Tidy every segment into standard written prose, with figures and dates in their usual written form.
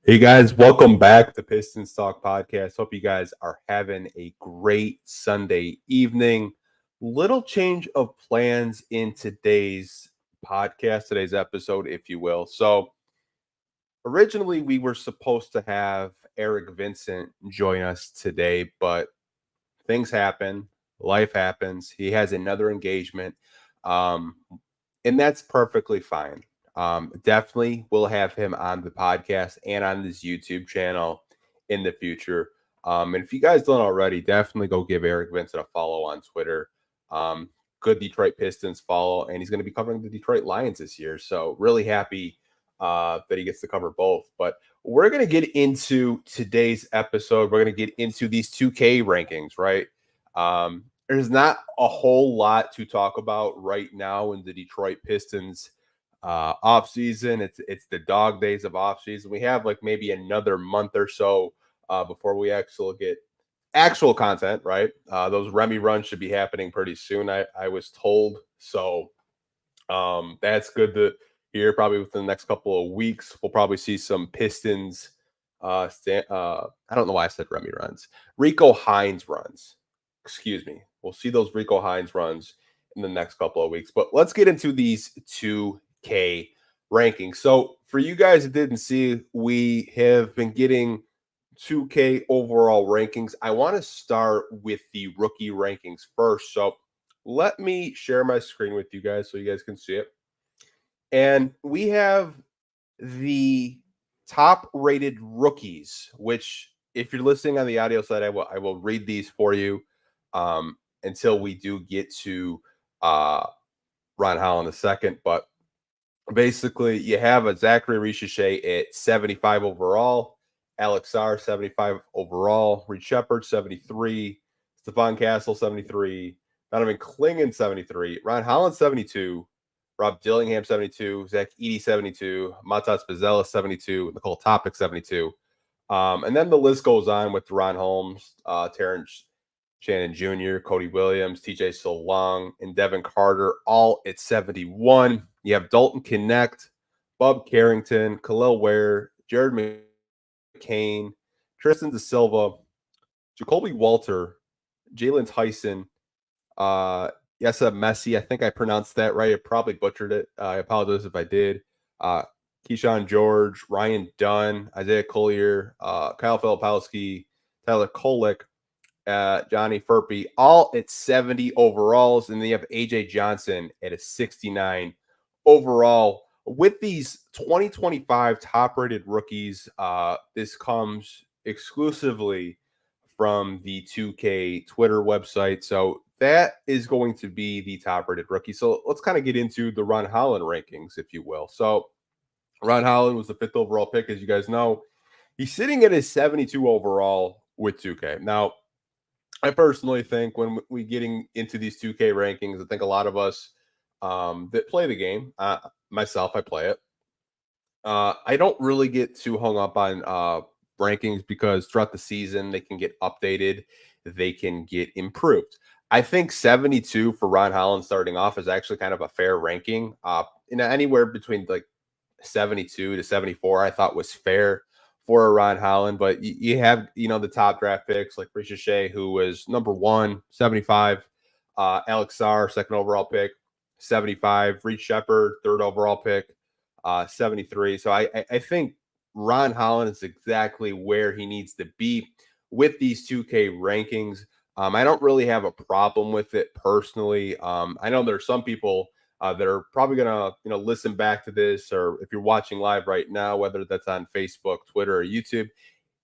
Hey guys, welcome back to Pistons Talk Podcast. Hope you guys are having a great Sunday evening. Little change of plans in today's podcast, today's episode, if you will. So, originally, we were supposed to have Eric Vincent join us today, but things happen, life happens. He has another engagement, um, and that's perfectly fine. Definitely will have him on the podcast and on this YouTube channel in the future. And if you guys don't already, definitely go give Eric Vincent a follow on Twitter. Good Detroit Pistons follow, and he's going to be covering the Detroit Lions this year. So really happy that he gets to cover both. But we're going to get into today's episode. We're going to get into these 2K rankings, right? There's not a whole lot to talk about right now in the Detroit Pistons off season. It's the dog days of off season. We have like maybe another month or so before we actually get actual content, right? Those Remy runs should be happening pretty soon, I was told. So that's good to hear. Probably within the next couple of weeks, we'll probably see some Pistons. I don't know why I said Remy runs. Rico Hines runs. Excuse me. We'll see those Rico Hines runs in the next couple of weeks. But let's get into these 2K rankings. So for you guys that didn't see, we have been getting 2K overall rankings. I want to start with the rookie rankings first. So let me share my screen with you guys so you guys can see it. And we have the top rated rookies, which if you're listening on the audio side, I will read these for you until we do get to Ron Holland in a second. But basically, you have a Zachary Richichet at 75 overall, Alex Sarr 75 overall, Reed Shepard 73, Stephon Castle 73, Donovan Clingan 73, Ron Holland 72, Rob Dillingham 72, Zach Edey 72, Matas Pizzella 72, Nicole Topic 72. And then the list goes on with Ron Holmes, Terrence Shannon Jr., Cody Williams, TJ Solong, and Devin Carter, all at 71. You have Dalton Connect, Bub Carrington, Khalil Ware, Jared McCain, Tristan Da Silva, Jacoby Walter, Jalen Tyson, Yessa Messi. I think I pronounced that right. I probably butchered it. I apologize if I did. Keyshawn George, Ryan Dunn, Isaiah Collier, Kyle Filipowski, Tyler Kolek, Johnny Furpey, all at 70 overalls. And then you have AJ Johnson at a 69 overall. With these 2025 top rated rookies, this comes exclusively from the 2K Twitter website. So that is going to be the top rated rookie. So let's kind of get into the Ron Holland rankings, if you will. So Ron Holland was the 5th overall pick, as you guys know. He's sitting at his 72 overall with 2K. Now, I personally think when we getting into these 2K rankings, I think a lot of us that play the game, myself, I play it. I don't really get too hung up on rankings because throughout the season, they can get updated, they can get improved. I think 72 for Ron Holland starting off is actually kind of a fair ranking. Anywhere between like 72 to 74, I thought was fair for a Ron Holland. But you have, the top draft picks like Richichet, who was number 1, 75. Alex Sarr, 2nd overall pick, 75. Reed Shepard, 3rd overall pick, 73. So I think Ron Holland is exactly where he needs to be with these 2K rankings. I don't really have a problem with it personally. I know there are some people that are probably going to, listen back to this, or if you're watching live right now, whether that's on Facebook, Twitter, or YouTube,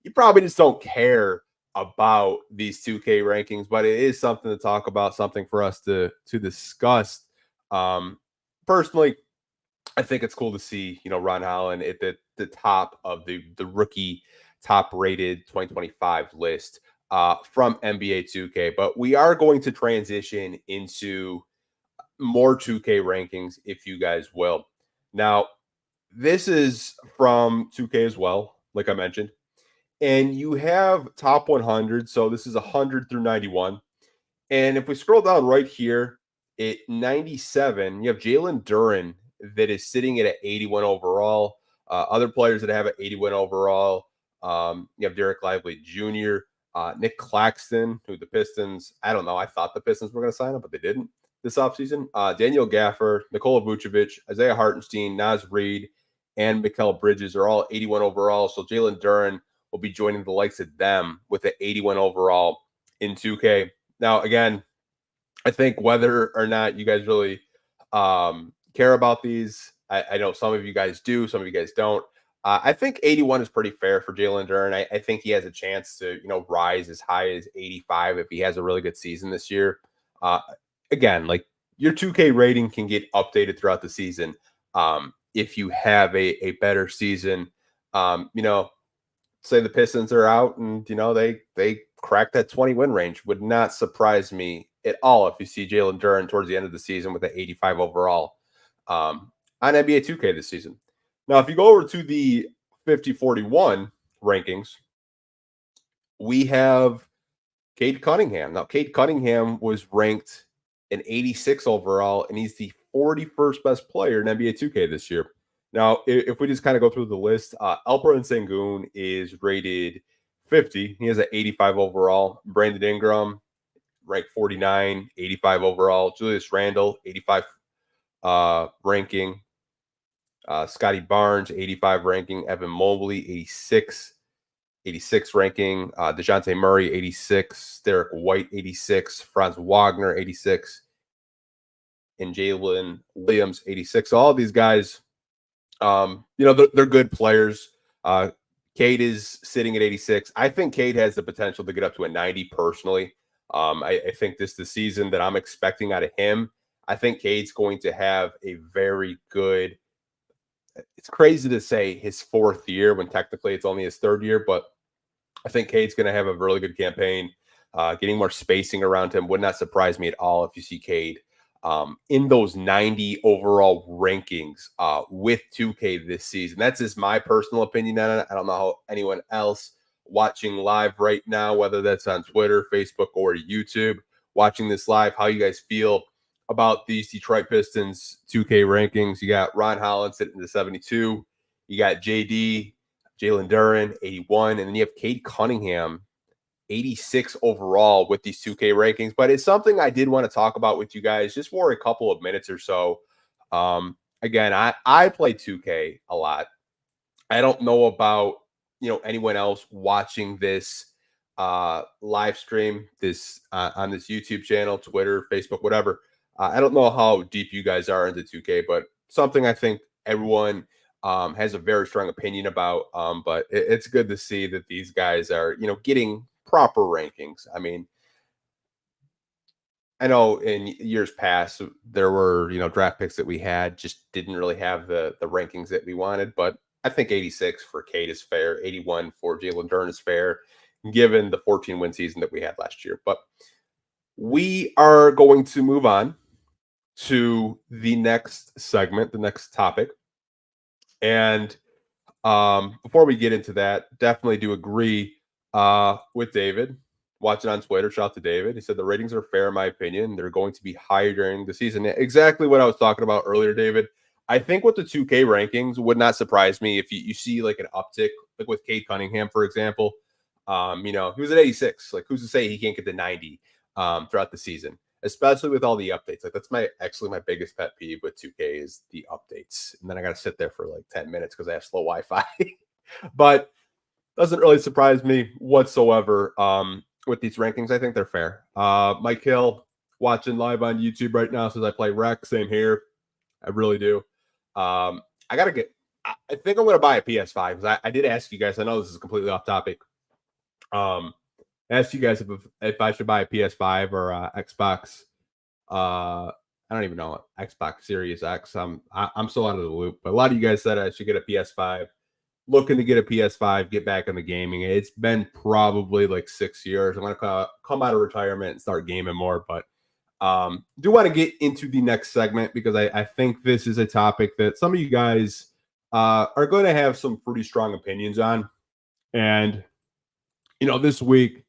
you probably just don't care about these 2K rankings, but it is something to talk about, something for us to discuss. Personally, I think it's cool to see, Ron Holland at the top of the rookie top rated 2025 list from NBA 2K. But we are going to transition into more 2K rankings, if you guys will. Now, this is from 2K as well, like I mentioned. And you have top 100. So this is 100 through 91. And if we scroll down right here at 97, you have Jaylen Duren that is sitting at an 81 overall. Other players that have an 80 win overall, you have Derek Lively Jr., Nick Claxton, who the Pistons, I don't know. I thought the Pistons were going to sign him, but they didn't this offseason. Daniel Gaffer, Nikola Vucevic, Isaiah Hartenstein, Naz Reid, and Mikal Bridges are all 81 overall. So Jaylen Duren will be joining the likes of them with an 81 overall in 2K. Now, again, I think whether or not you guys really care about these, I know some of you guys do, some of you guys don't. I think 81 is pretty fair for Jaylen Duren. I think he has a chance to, rise as high as 85 if he has a really good season this year. Uh, Again, like your 2K rating can get updated throughout the season. If you have a better season, say the Pistons are out and they crack that 20 win range, would not surprise me at all if you see Jaylen Duren towards the end of the season with an 85 overall on NBA 2K this season. Now, if you go over to the 50-41 rankings, we have Kade Cunningham. Now, Kade Cunningham was ranked an 86 overall, and he's the 41st best player in NBA 2K this year. Now, if we just kind of go through the list, Alperen Sengun is rated 50. He has an 85 overall. Brandon Ingram, ranked 49, 85 overall. Julius Randle, 85 ranking. Scotty Barnes, 85 ranking. Evan Mobley, 86 ranking. DeJounte Murray, 86. Derek White, 86. Franz Wagner, 86. And Jalen Williams, 86. So all these guys, they're good players. Kade is sitting at 86. I think Kade has the potential to get up to a 90 personally. I think this is the season that I'm expecting out of him. I think Cade's going to have a very good, it's crazy to say his fourth year when technically it's only his third year, but I think Cade's going to have a really good campaign. Getting more spacing around him would not surprise me at all if you see Kade in those 90 overall rankings with 2K this season. That's just my personal opinion on it. I don't know how anyone else watching live right now, whether that's on Twitter, Facebook, or YouTube, watching this live, how you guys feel about these Detroit Pistons 2K rankings. You got Ron Holland sitting at 72. You got JD, Jaylen Duren, 81. And then you have Kade Cunningham, 86 overall with these 2K rankings. But it's something I did want to talk about with you guys just for a couple of minutes or so. Again, I play 2K a lot. I don't know about, anyone else watching this live stream, this on this YouTube channel, Twitter, Facebook, whatever. I don't know how deep you guys are into 2K, but something I think everyone has a very strong opinion about. But it's good to see that these guys are, getting proper rankings. I mean, I know in years past there were, draft picks that we had just didn't really have the rankings that we wanted, but I think 86 for Kade is fair. 81 for Jaylen Duren is fair, given the 14 win season that we had last year. But we are going to move on to the next segment, the next topic. And before we get into that, definitely do agree with David. Watching on Twitter, shout out to David. He said the ratings are fair, in my opinion. They're going to be higher during the season. Exactly what I was talking about earlier, David. I think with the 2K rankings would not surprise me if you see like an uptick, like with Kade Cunningham, for example. He was at 86. Like, who's to say he can't get to 90 throughout the season, especially with all the updates. Like, that's my biggest pet peeve with 2K is the updates. And then I got to sit there for like 10 minutes because I have slow Wi-Fi. But doesn't really surprise me whatsoever. With these rankings, I think they're fair. Mike Hill watching live on YouTube right now says I play Rec. Same here. I really do. I think I'm going to buy a PS5 because I did ask you guys. I know this is completely off topic. Asked you guys if I should buy a PS5 or Xbox. I don't even know, Xbox Series X. I'm still out of the loop. But a lot of you guys said I should get a PS5. Looking to get a PS5, get back in the gaming. It's been probably like 6 years. I'm going to come out of retirement and start gaming more. But do want to get into the next segment because I think this is a topic that some of you guys are going to have some pretty strong opinions on. And, this week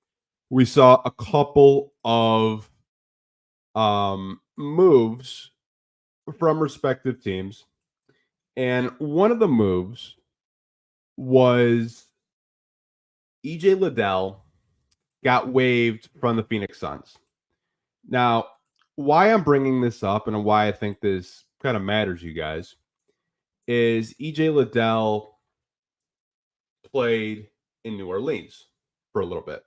we saw a couple of moves from respective teams. And one of the moves was EJ Liddell got waived from the Phoenix Suns. Now, why I'm bringing this up and why I think this kind of matters, you guys, is EJ Liddell played in New Orleans for a little bit.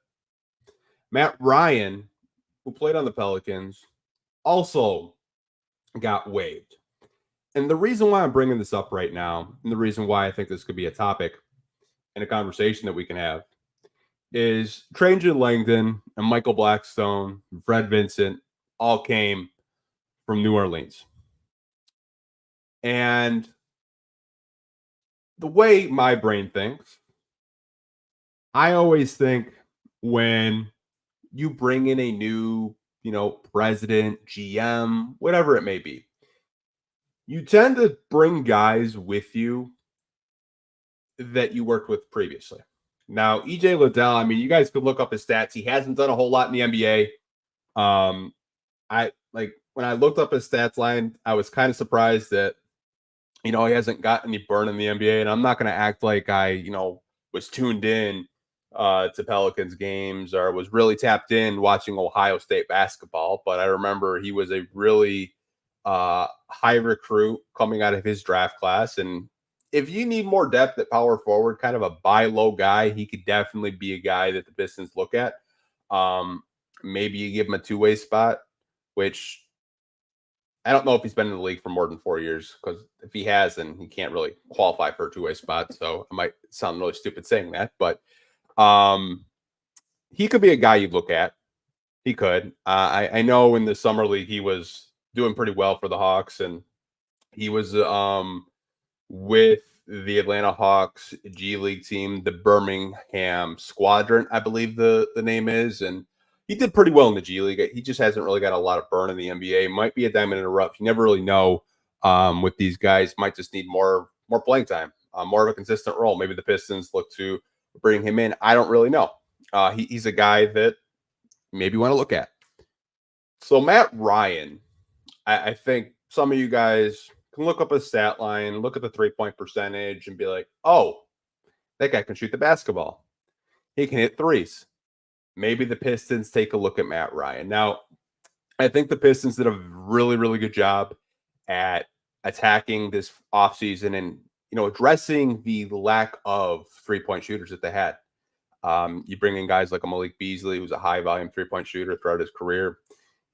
Matt Ryan, who played on the Pelicans, also got waived. And the reason why I'm bringing this up right now, and the reason why I think this could be a topic and a conversation that we can have, is Trajan Langdon and Michael Blackstone, Fred Vincent, all came from New Orleans. And the way my brain thinks, I always think when you bring in a new, president, GM, whatever it may be, you tend to bring guys with you that you worked with previously. Now, EJ Liddell, I mean, you guys could look up his stats. He hasn't done a whole lot in the NBA. When I looked up his stats line, I was kind of surprised that, he hasn't got any burn in the NBA. And I'm not going to act like I, was tuned in to Pelicans games or was really tapped in watching Ohio State basketball. But I remember he was a really high recruit coming out of his draft class. And if you need more depth at power forward, kind of a buy low guy, he could definitely be a guy that the Pistons look at. Maybe you give him a two-way spot, which I don't know if he's been in the league for more than 4 years, because if he has, then he can't really qualify for a two-way spot. So I might sound really stupid saying that, but he could be a guy you'd look at. He could. I know in the summer league he was doing pretty well for the Hawks, and he was with the Atlanta Hawks G League team, the Birmingham Squadron, I believe the name is, and he did pretty well in the G League. He just hasn't really got a lot of burn in the NBA. Might be a diamond in the rough. You never really know with these guys. Might just need more playing time, more of a consistent role. Maybe the Pistons look to bring him in. I don't really know. He's a guy that maybe want to look at. So Matt Ryan, I think some of you guys can look up his stat line, look at the 3-point percentage, and be like, oh, that guy can shoot the basketball. He can hit threes. Maybe the Pistons take a look at Matt Ryan. Now, I think the Pistons did a really, really good job at attacking this offseason and, addressing the lack of 3-point shooters that they had. You bring in guys like a Malik Beasley, who's a high-volume 3-point shooter throughout his career.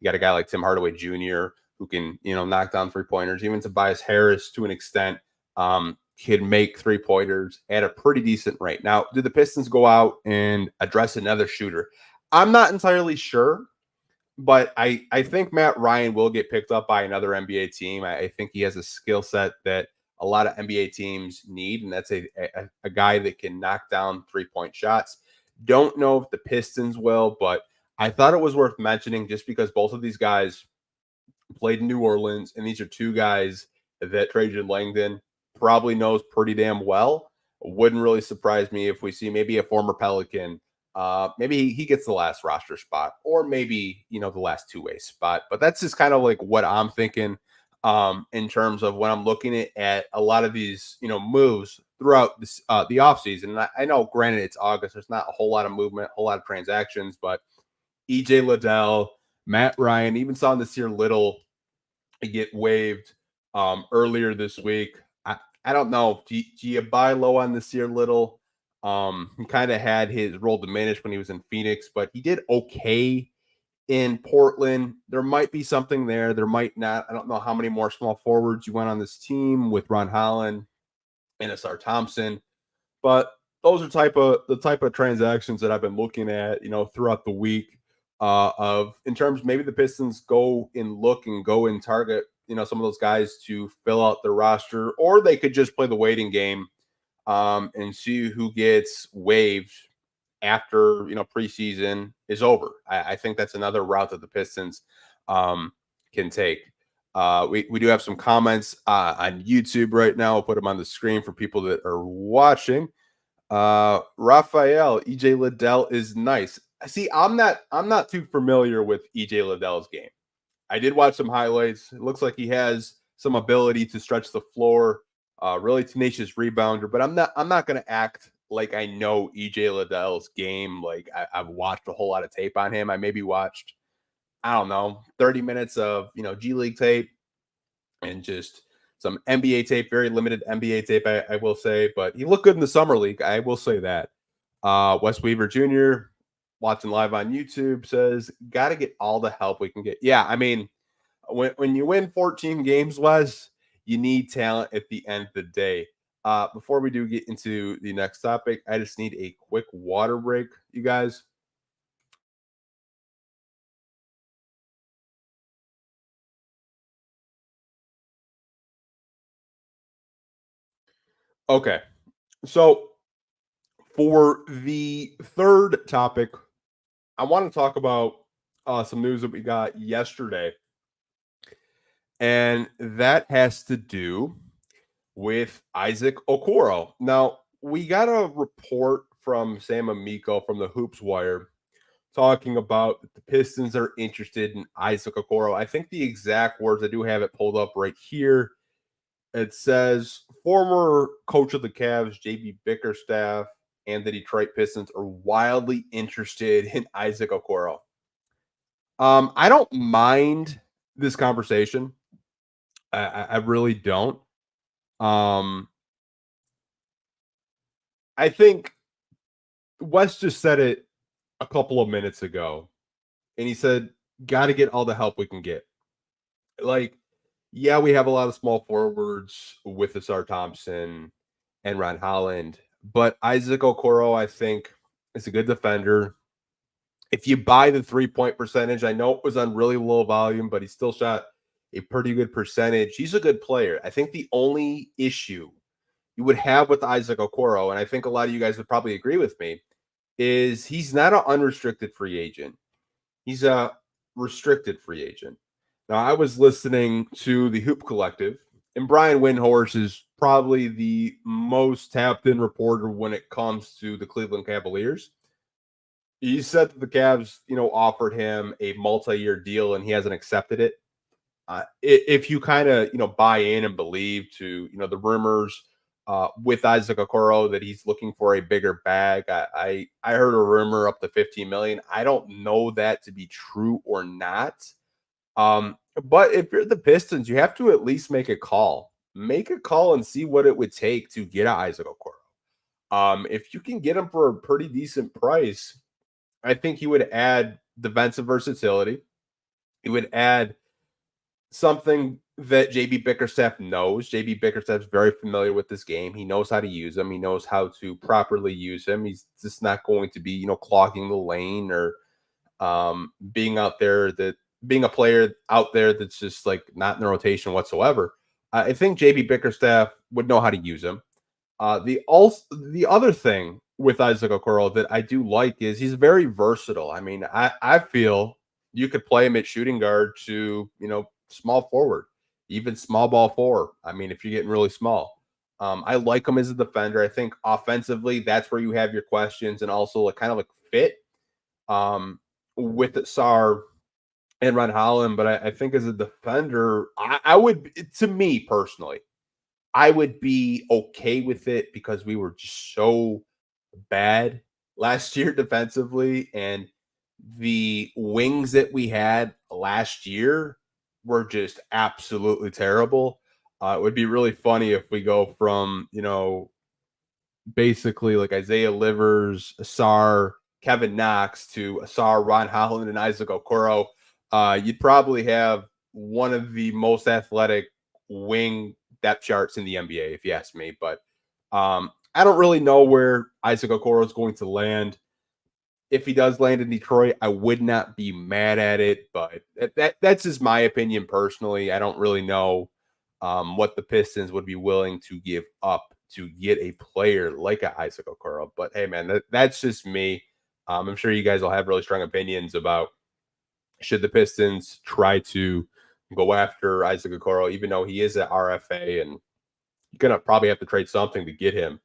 You got a guy like Tim Hardaway Jr., who can, knock down 3-pointers. Even Tobias Harris, to an extent, can make 3-pointers at a pretty decent rate. Now, do the Pistons go out and address another shooter? I'm not entirely sure, but I think Matt Ryan will get picked up by another NBA team. I think he has a skill set that a lot of NBA teams need, and that's a guy that can knock down 3-point shots. Don't know if the Pistons will, but I thought it was worth mentioning just because both of these guys played in New Orleans, and these are two guys that Trajan Langdon probably knows pretty damn well. Wouldn't really surprise me if we see maybe a former Pelican. Maybe he gets the last roster spot, or maybe, the last two-way spot. But that's just kind of like what I'm thinking in terms of when I'm looking at a lot of these, moves throughout this, the offseason. And I know, granted, it's August. There's not a whole lot of movement, a whole lot of transactions, but EJ Liddell, Matt Ryan, even saw Nasir Little get waived earlier this week. I don't know. Do you buy low on Nasir Little? He kind of had his role diminished when he was in Phoenix, but he did okay in Portland. There might be something there. There might not. I don't know how many more small forwards you went on this team with Ron Holland and Asar Thompson, but those are the type of transactions that I've been looking at, throughout the week. Of in terms, maybe the Pistons go and look and go and target, some of those guys to fill out their roster, or they could just play the waiting game and see who gets waived after, preseason is over. I think that's another route that the Pistons can take. We do have some comments on YouTube right now. I'll put them on the screen for people that are watching. Raphael, EJ Liddell is nice. See, I'm not too familiar with EJ Liddell's game. I did watch some highlights. It looks like he has some ability to stretch the floor Really tenacious rebounder, but I'm not going to act like I know EJ Liddell's game. Like I've watched a whole lot of tape on him. I maybe watched, I don't know, 30 minutes of G League tape and just some NBA tape, very limited NBA tape, I will say. But he looked good in the summer league. I will say that. Wes Weaver Jr., watching live on YouTube, says, got to get all the help we can get. Yeah, I mean, when you win 14 games, Wes, you need talent at the end of the day. Before we do get into the next topic, I just need a quick water break, you guys. Okay, so for the third topic, I want to talk about some news that we got yesterday, and that has to do with Isaac Okoro. Now, we got a report from Sam Amico from the Hoops Wire talking about the Pistons are interested in Isaac Okoro. I think the exact words, I do have it pulled up right here. It says former coach of the Cavs, JB Bickerstaff, and the Detroit Pistons are wildly interested in Isaac Okoro. I don't mind this conversation. I really don't. Um, I think Wes just said it a couple of minutes ago, and he said, "Got to get all the help we can get." Like, yeah, we have a lot of small forwards with Asar Thompson and Ron Holland, but Isaac Okoro, I think, is a good defender. If you buy the 3-point percentage, I know it was on really low volume, but he still shot a pretty good percentage. He's a good player. I think the only issue you would have with Isaac Okoro, and I think a lot of you guys would probably agree with me, is he's not an unrestricted free agent. He's a restricted free agent. Now, I was listening to the Hoop Collective, and Brian Windhorst is probably the most tapped in reporter when it comes to the Cleveland Cavaliers. He said that the Cavs, offered him a multi-year deal, and he hasn't accepted it. If you kind of, buy in and believe to, the rumors with Isaac Okoro that he's looking for a bigger bag, I heard a rumor up to 15 million. I don't know that to be true or not. But if you're the Pistons, you have to at least make a call. Make a call and see what it would take to get Isaac Okoro. If you can get him for a pretty decent price, I think he would add defensive versatility. He would add something that JB Bickerstaff knows. JB Bickerstaff's very familiar with this game. He knows how to use him. He knows how to properly use him. He's just not going to be, clogging the lane or being out there being a player out there that's just like not in the rotation whatsoever. I think JB Bickerstaff would know how to use him. The other thing with Isaac Okoro that I do like is he's very versatile. I mean, I feel you could play him at shooting guard to, small forward, even small ball four. I mean, if you're getting really small. I like him as a defender. I think offensively, that's where you have your questions and also like kind of like fit with Sar and Ron Holland. But I think as a defender, I would, to me personally, I would be okay with it because we were just so bad last year defensively. And the wings that we had last year were just absolutely terrible. It would be really funny if we go from, basically like Isaiah Livers, Asar, Kevin Knox to Asar, Ron Holland, and Isaac Okoro. You'd probably have one of the most athletic wing depth charts in the NBA, if you ask me. But I don't really know where Isaac Okoro is going to land. If he does land in Detroit, I would not be mad at it, but that's just my opinion personally. I don't really know what the Pistons would be willing to give up to get a player like a Isaac Okoro. But hey, man, that's just me. I'm sure you guys will have really strong opinions about should the Pistons try to go after Isaac Okoro, even though he is at RFA and you're going to probably have to trade something to get him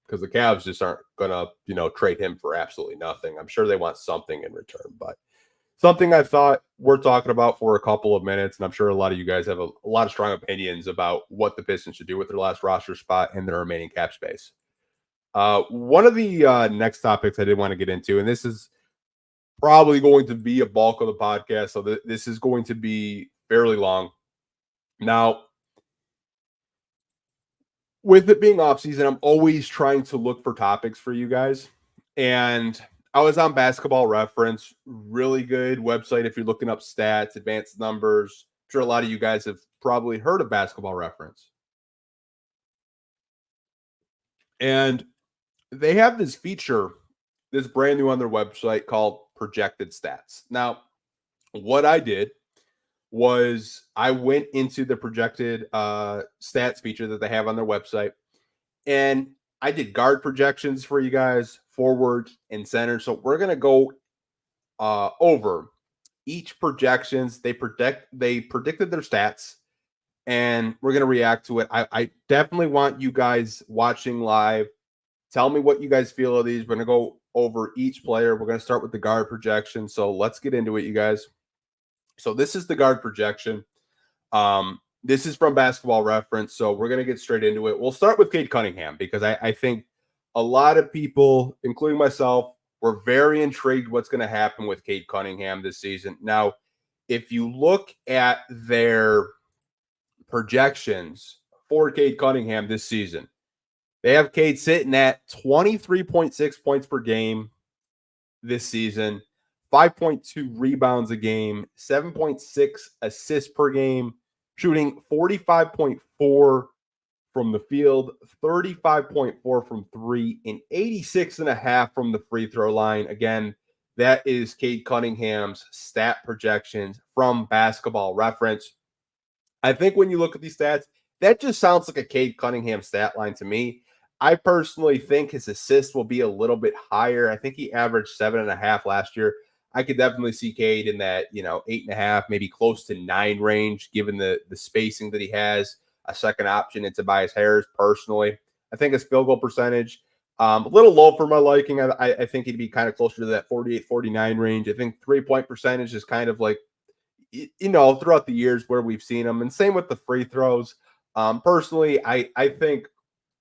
because the Cavs just aren't going to, trade him for absolutely nothing. I'm sure they want something in return, but something I thought we're talking about for a couple of minutes, and I'm sure a lot of you guys have a lot of strong opinions about what the Pistons should do with their last roster spot and their remaining cap space. One of the next topics I did want to get into, and this is probably going to be a bulk of the podcast, so this is going to be fairly long. Now, with it being off season, I'm always trying to look for topics for you guys. And I was on Basketball Reference, really good website if you're looking up stats, advanced numbers. I'm sure a lot of you guys have probably heard of Basketball Reference. And they have this feature, this brand new on their website called Projected Stats. Now, what I did was I went into the projected stats feature that they have on their website, and I did guard projections for you guys, forward and center. So we're gonna go over each projections. They predicted their stats, and we're gonna react to it. I definitely want you guys watching live. Tell me what you guys feel of these. We're gonna go over each player. We're gonna start with the guard projection. So let's get into it, you guys. So this is the guard projection. This is from Basketball Reference, so we're going to get straight into it. We'll start with Kade Cunningham because I think a lot of people, including myself, were very intrigued what's going to happen with Kade Cunningham this season. Now, if you look at their projections for Kade Cunningham this season, they have Kade sitting at 23.6 points per game this season, 5.2 rebounds a game, 7.6 assists per game, shooting 45.4 from the field, 35.4 from three, and 86.5 from the free throw line. Again, that is Kade Cunningham's stat projections from Basketball Reference. I think when you look at these stats, that just sounds like a Kade Cunningham stat line to me. I personally think his assists will be a little bit higher. I think he averaged 7.5 last year. I could definitely see Kade in that, 8.5, maybe close to 9 range, given the spacing that he has. A second option in Tobias Harris, personally. I think his field goal percentage, a little low for my liking. I think he'd be kind of closer to that 48, 49 range. I think 3-point percentage is kind of like, throughout the years where we've seen him. And same with the free throws. Personally, I think,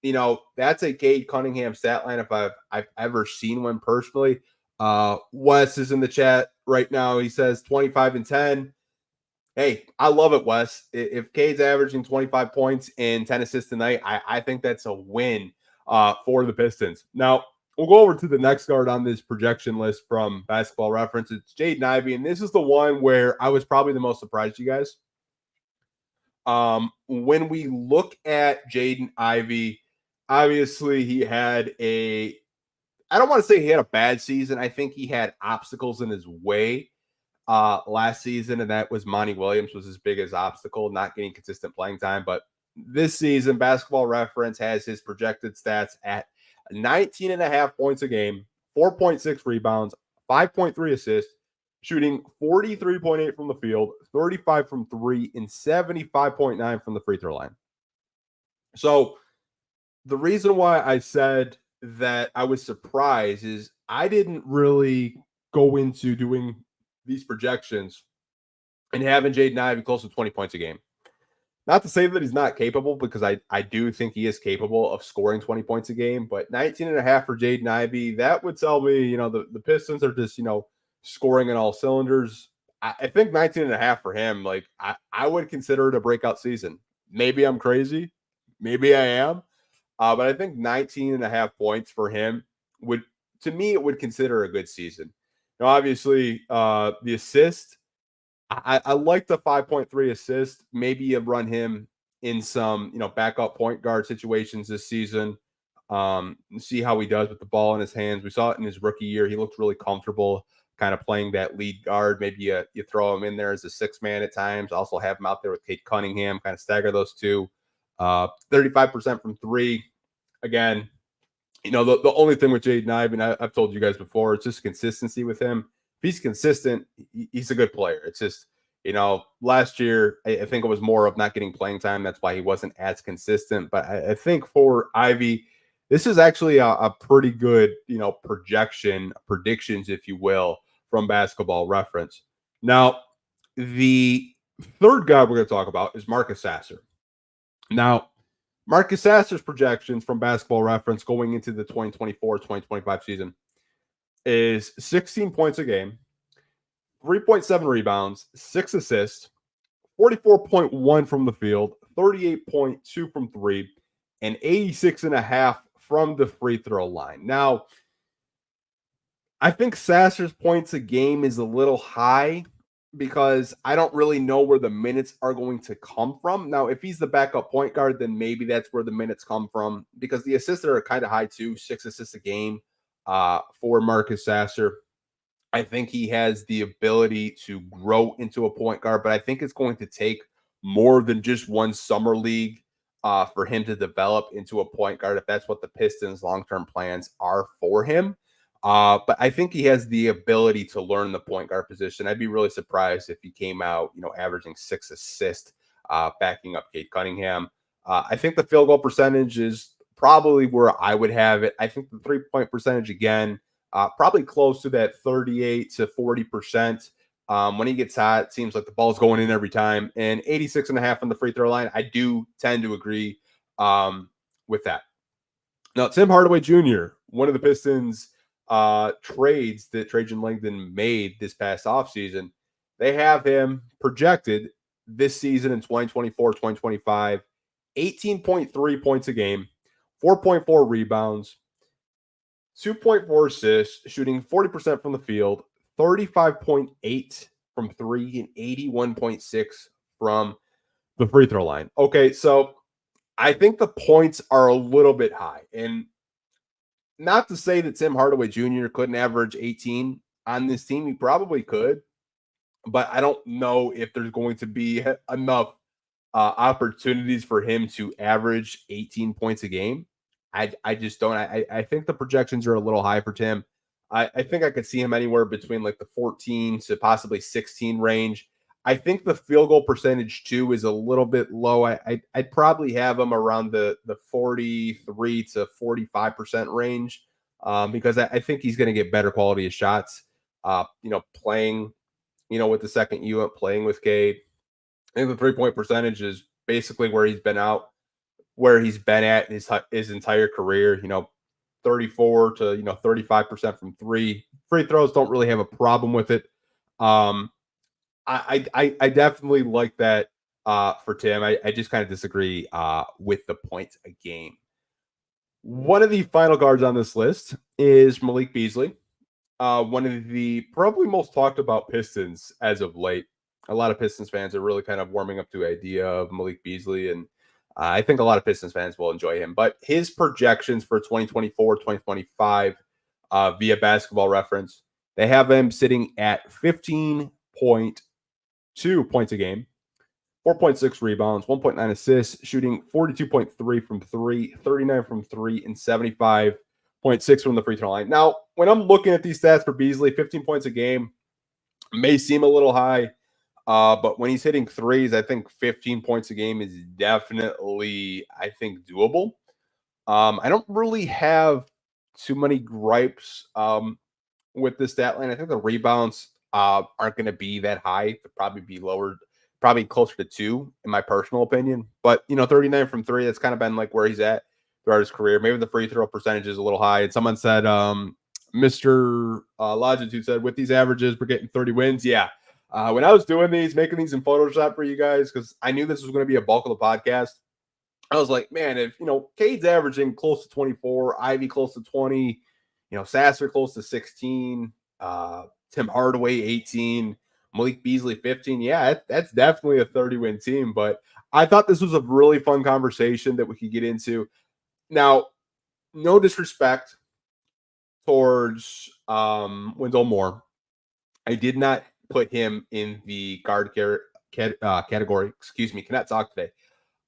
that's a Kade Cunningham stat line if I've ever seen one personally. Wes is in the chat right now. He says 25 and 10. Hey, I love it, Wes. If Cade's averaging 25 points and 10 assists tonight, I think that's a win for the Pistons. Now, we'll go over to the next guard on this projection list from Basketball Reference. It's Jaden Ivey, and this is the one where I was probably the most surprised, you guys. When we look at Jaden Ivey, obviously he had I don't want to say he had a bad season. I think he had obstacles in his way last season, and that was Monty Williams was his biggest obstacle, not getting consistent playing time. But this season, Basketball Reference has his projected stats at 19.5 points a game, 4.6 rebounds, 5.3 assists, shooting 43.8 from the field, 35 from three, and 75.9 from the free throw line. So the reason why I said that I was surprised is I didn't really go into doing these projections and having Jaden Ivey close to 20 points a game. Not to say that he's not capable, because I do think he is capable of scoring 20 points a game, but 19.5 for Jaden Ivey, that would tell me, the Pistons are just, scoring in all cylinders. I think 19.5 for him, like I would consider it a breakout season. Maybe I'm crazy. Maybe I am. But I think 19.5 points for him would consider a good season. Now, obviously, the assist, I like the 5.3 assist. Maybe you run him in some, backup point guard situations this season. See how he does with the ball in his hands. We saw it in his rookie year. He looked really comfortable kind of playing that lead guard. Maybe you throw him in there as a 6-man at times. Also have him out there with Kade Cunningham, kind of stagger those two. 35% from three. Again, the only thing with Jaden Ivey, and I've told you guys before, it's just consistency with him. If he's consistent, he's a good player. It's just, last year, I think it was more of not getting playing time. That's why he wasn't as consistent. But I think for Ivey, this is actually a pretty good, predictions, if you will, from Basketball Reference. Now, the third guy we're going to talk about is Marcus Sasser. Now, Marcus Sasser's projections from Basketball Reference going into the 2024-2025 season is 16 points a game, 3.7 rebounds, 6 assists, 44.1 from the field, 38.2 from three, and 86.5 from the free throw line. Now, I think Sasser's points a game is a little high because I don't really know where the minutes are going to come from. Now, if he's the backup point guard, then maybe that's where the minutes come from because the assists are kind of high too, 6 assists a game for Marcus Sasser. I think he has the ability to grow into a point guard, but I think it's going to take more than just one summer league for him to develop into a point guard if that's what the Pistons' long-term plans are for him. But I think he has the ability to learn the point guard position. I'd be really surprised if he came out, averaging 6 assists, backing up Kade Cunningham. I think the field goal percentage is probably where I would have it. I think the 3-point percentage, again, probably close to that 38 to 40%. When he gets hot, it seems like the ball's going in every time. And 86.5 on the free throw line, I do tend to agree with that. Now, Tim Hardaway Jr., one of the Pistons' trades that Trajan Langdon made this past offseason, they have him projected this season in 2024-2025, 18.3 points a game, 4.4 rebounds, 2.4 assists, shooting 40% from the field, 35.8 from three, and 81.6 from the free throw line. Okay, so I think the points are a little bit high. And not to say that Tim Hardaway Jr. couldn't average 18 on this team. He probably could. But I don't know if there's going to be enough opportunities for him to average 18 points a game. I just don't. I think the projections are a little high for Tim. I think I could see him anywhere between like the 14 to possibly 16 range. I think the field goal percentage too is a little bit low. I'd probably have him around the 43 to 45% range because I think he's going to get better quality of shots. Playing, with the second unit, playing with Cade. I think the 3-point percentage is basically where he's been at his entire career. 34 to 35% from three. Free throws don't really have a problem with it. I definitely like that for Tim. I just kind of disagree with the points a game. One of the final guards on this list is Malik Beasley, one of the probably most talked about Pistons as of late. A lot of Pistons fans are really kind of warming up to the idea of Malik Beasley, and I think a lot of Pistons fans will enjoy him. But his projections for 2024-2025 via Basketball Reference, they have him sitting at 15.2 points a game, 4.6 rebounds, 1.9 assists, shooting 42.3 from three, 39 from three, and 75.6 from the free throw line. Now, when I'm looking at these stats for Beasley, 15 points a game may seem a little high. But when he's hitting threes, I think 15 points a game is definitely, I think, doable. I don't really have too many gripes with this stat line. I think the rebounds aren't going to be that high. They'll probably be lower, probably closer to 2, in my personal opinion. But, 39 from 3, that's kind of been like where he's at throughout his career. Maybe the free throw percentage is a little high. And someone said, Mr. Longitude said, with these averages, we're getting 30 wins. Yeah. When I was doing these, making these in Photoshop for you guys, because I knew this was going to be a bulk of the podcast, I was like, man, if, Cade's averaging close to 24, Ivy close to 20, Sasser close to 16, Tim Hardaway 18, Malik Beasley 15. Yeah, that's definitely a 30-win team. But I thought this was a really fun conversation that we could get into. Now, no disrespect towards Wendell Moore. I did not put him in the guard category. Excuse me, cannot talk today.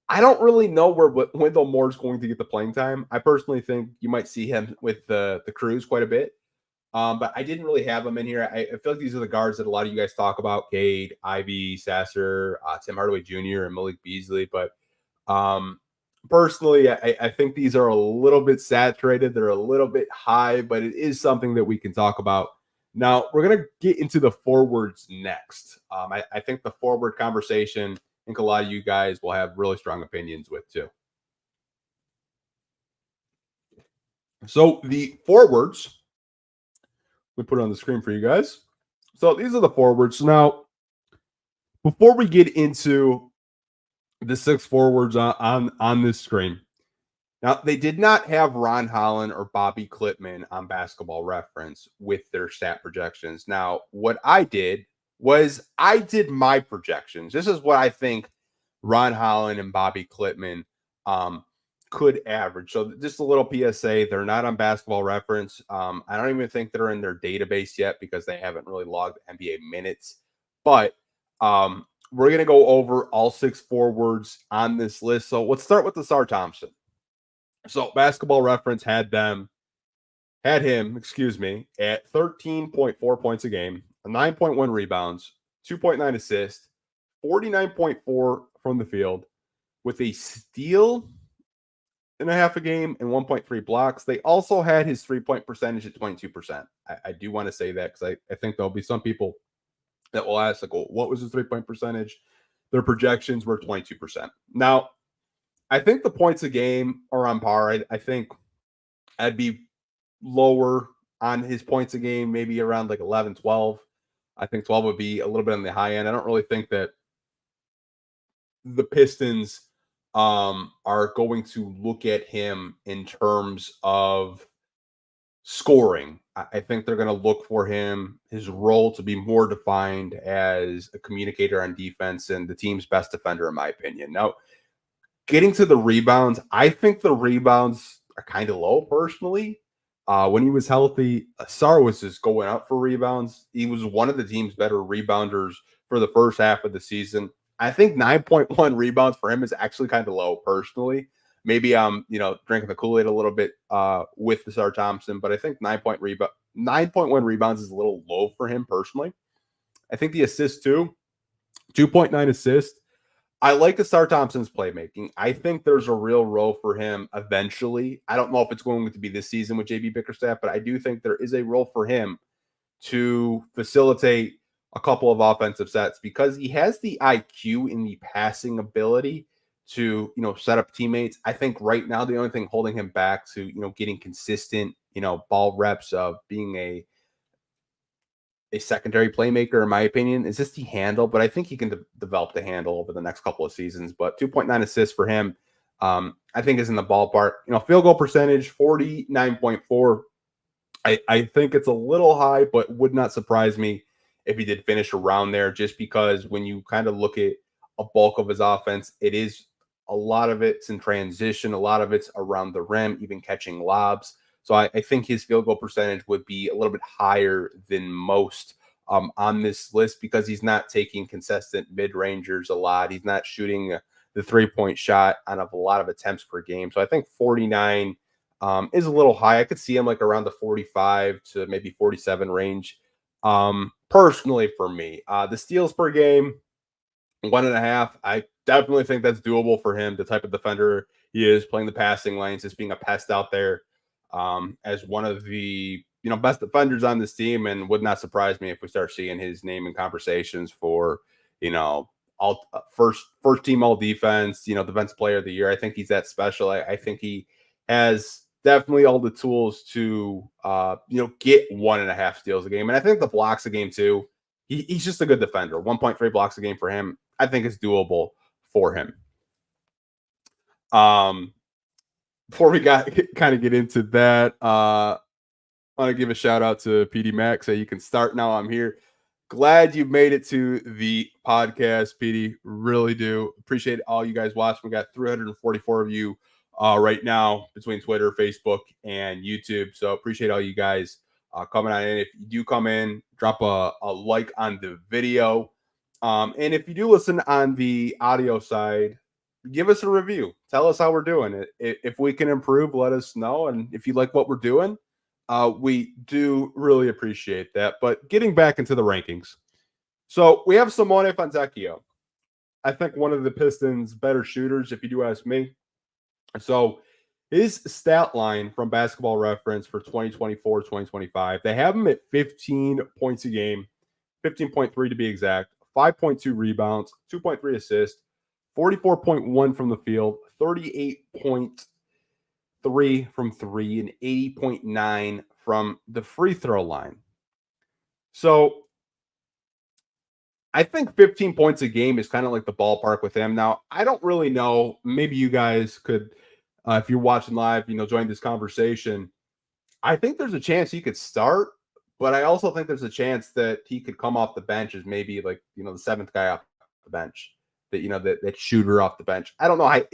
I don't really know where Wendell Moore is going to get the playing time. I personally think you might see him with the Crews quite a bit. But I didn't really have him in here. I feel like these are the guards that a lot of you guys talk about: Cade, Ivy, Sasser, Tim Hardaway Jr., and Malik Beasley. But personally, I think these are a little bit saturated. They're a little bit high, but it is something that we can talk about Now, we're going to get into the forwards next. I think the forward conversation, I think a lot of you guys will have really strong opinions with too. So the forwards, we put it on the screen for you guys. So these are the forwards. Now, before we get into the 6 forwards on this screen, now they did not have Ron Holland or Bobby Klitman on Basketball Reference with their stat projections. Now, what I did was I did my projections. This is what I think Ron Holland and Bobby Klitman could average. So just a little PSA, they're not on Basketball Reference. I don't even think they're in their database yet because they haven't really logged NBA minutes. But we're going to go over all 6 forwards on this list. So let's start with the Sar Thompson. So Basketball Reference had him, at 13.4 points a game, 9.1 rebounds, 2.9 assists, 49.4 from the field, with a steal and a half a game and 1.3 blocks. They also had his 3-point percentage at 22%. I do want to say that because I think there'll be some people that will ask, like, well, what was his 3-point percentage? Their projections were 22%. Now, I think the points a game are on par. I think I'd be lower on his points a game, maybe around like 11, 12. I think 12 would be a little bit on the high end. I don't really think that the Pistons are going to look at him in terms of scoring. I think they're going to look for his role to be more defined as a communicator on defense and the team's best defender, in my opinion. Now, getting to the rebounds, I think the rebounds are kind of low personally. When he was healthy, Sar was just going up for rebounds. He was one of the team's better rebounders for the first half of the season. I think 9.1 rebounds for him is actually kind of low personally. Maybe I'm, drinking the Kool-Aid a little bit with the Sar Thompson, but I think 9.1 rebounds is a little low for him personally. I think the assists too, 2.9 assists. I like the Sar Thompson's playmaking. I think there's a real role for him eventually. I don't know if it's going to be this season with JB Bickerstaff, but I do think there is a role for him to facilitate a couple of offensive sets because he has the IQ and the passing ability to, set up teammates. I think right now the only thing holding him back to, getting consistent, ball reps of being a secondary playmaker, in my opinion, is just the handle, but I think he can develop the handle over the next couple of seasons. But 2.9 assists for him, I think is in the ballpark. Field goal percentage, 49.4. I think it's a little high, but would not surprise me if he did finish around there, just because when you kind of look at a bulk of his offense, it is a lot of it's in transition, a lot of it's around the rim, even catching lobs. So I think his field goal percentage would be a little bit higher than most on this list because he's not taking consistent mid-rangers a lot. He's not shooting the 3-point shot on a lot of attempts per game. So I think 49 is a little high. I could see him like around the 45 to maybe 47 range. Personally for me, the steals per game, 1.5. I definitely think that's doable for him. The type of defender he is, playing the passing lanes, just being a pest out there. As one of the best defenders on this team, and would not surprise me if we start seeing his name in conversations for all first team all defense, defensive player of the year. I think he's that special. I think he has definitely all the tools to get 1.5 steals a game, and I think the blocks a game too. He's just a good defender. 1.3 blocks a game for him, I think is doable for him. Before we kind of get into that, I want to give a shout out to PD Max. Say you can start now. I'm here. Glad you made it to the podcast, PD. Really do appreciate all you guys watching. We got 344 of you right now between Twitter, Facebook, and YouTube. So appreciate all you guys coming on in. If you do come in, drop a like on the video. And if you do listen on the audio side, give us a review. Tell us how we're doing. If we can improve, let us know. And if you like what we're doing, we do really appreciate that. But getting back into the rankings. So we have Simone Fontecchio. I think one of the Pistons' better shooters, if you do ask me. So His stat line from Basketball Reference for 2024, 2025, they have him at 15 points a game, 15.3 to be exact, 5.2 rebounds, 2.3 assists, 44.1 from the field, 38.3 from three, and 80.9 from the free throw line. So I think 15 points a game is kind of like the ballpark with him. Now, I don't really know. Maybe you guys could, if you're watching live, join this conversation. I think there's a chance he could start, but I also think there's a chance that he could come off the bench as maybe like, the seventh guy off the bench, that shooter off the bench. I don't know. I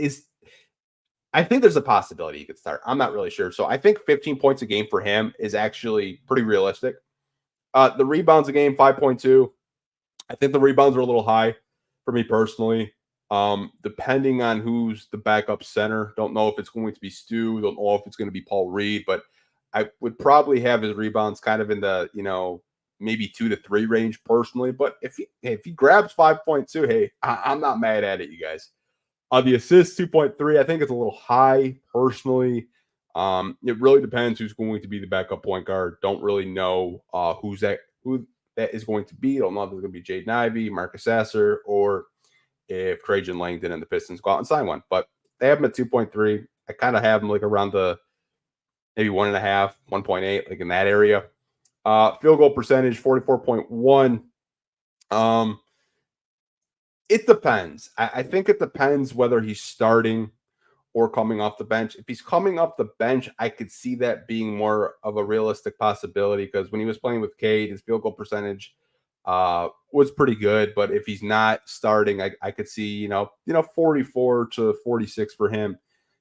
think there's a possibility he could start. I'm not really sure. So I think 15 points a game for him is actually pretty realistic. The rebounds a game, 5.2. I think the rebounds are a little high for me personally. Depending on who's the backup center. Don't know if it's going to be Stu. Don't know if it's going to be Paul Reed, but I would probably have his rebounds kind of in the, maybe 2 to 3 range personally. But if he grabs 5.2, hey, I'm not mad at it, you guys. The assists 2.3, I think it's a little high personally. It really depends who's going to be the backup point guard. Don't really know who that is going to be. Don't know if it's going to be Jaden Ivey, Marcus Sasser, or if Trajan Langdon and the Pistons go out and sign one. But they have him at 2.3. I kind of have him like around the maybe 1.5, 1.8, like in that area. Field goal percentage, 44.1. It depends. I think it depends whether he's starting or coming off the bench. If he's coming off the bench, I could see that being more of a realistic possibility because when he was playing with Cade, his field goal percentage was pretty good. But if he's not starting, I could see, 44 to 46 for him.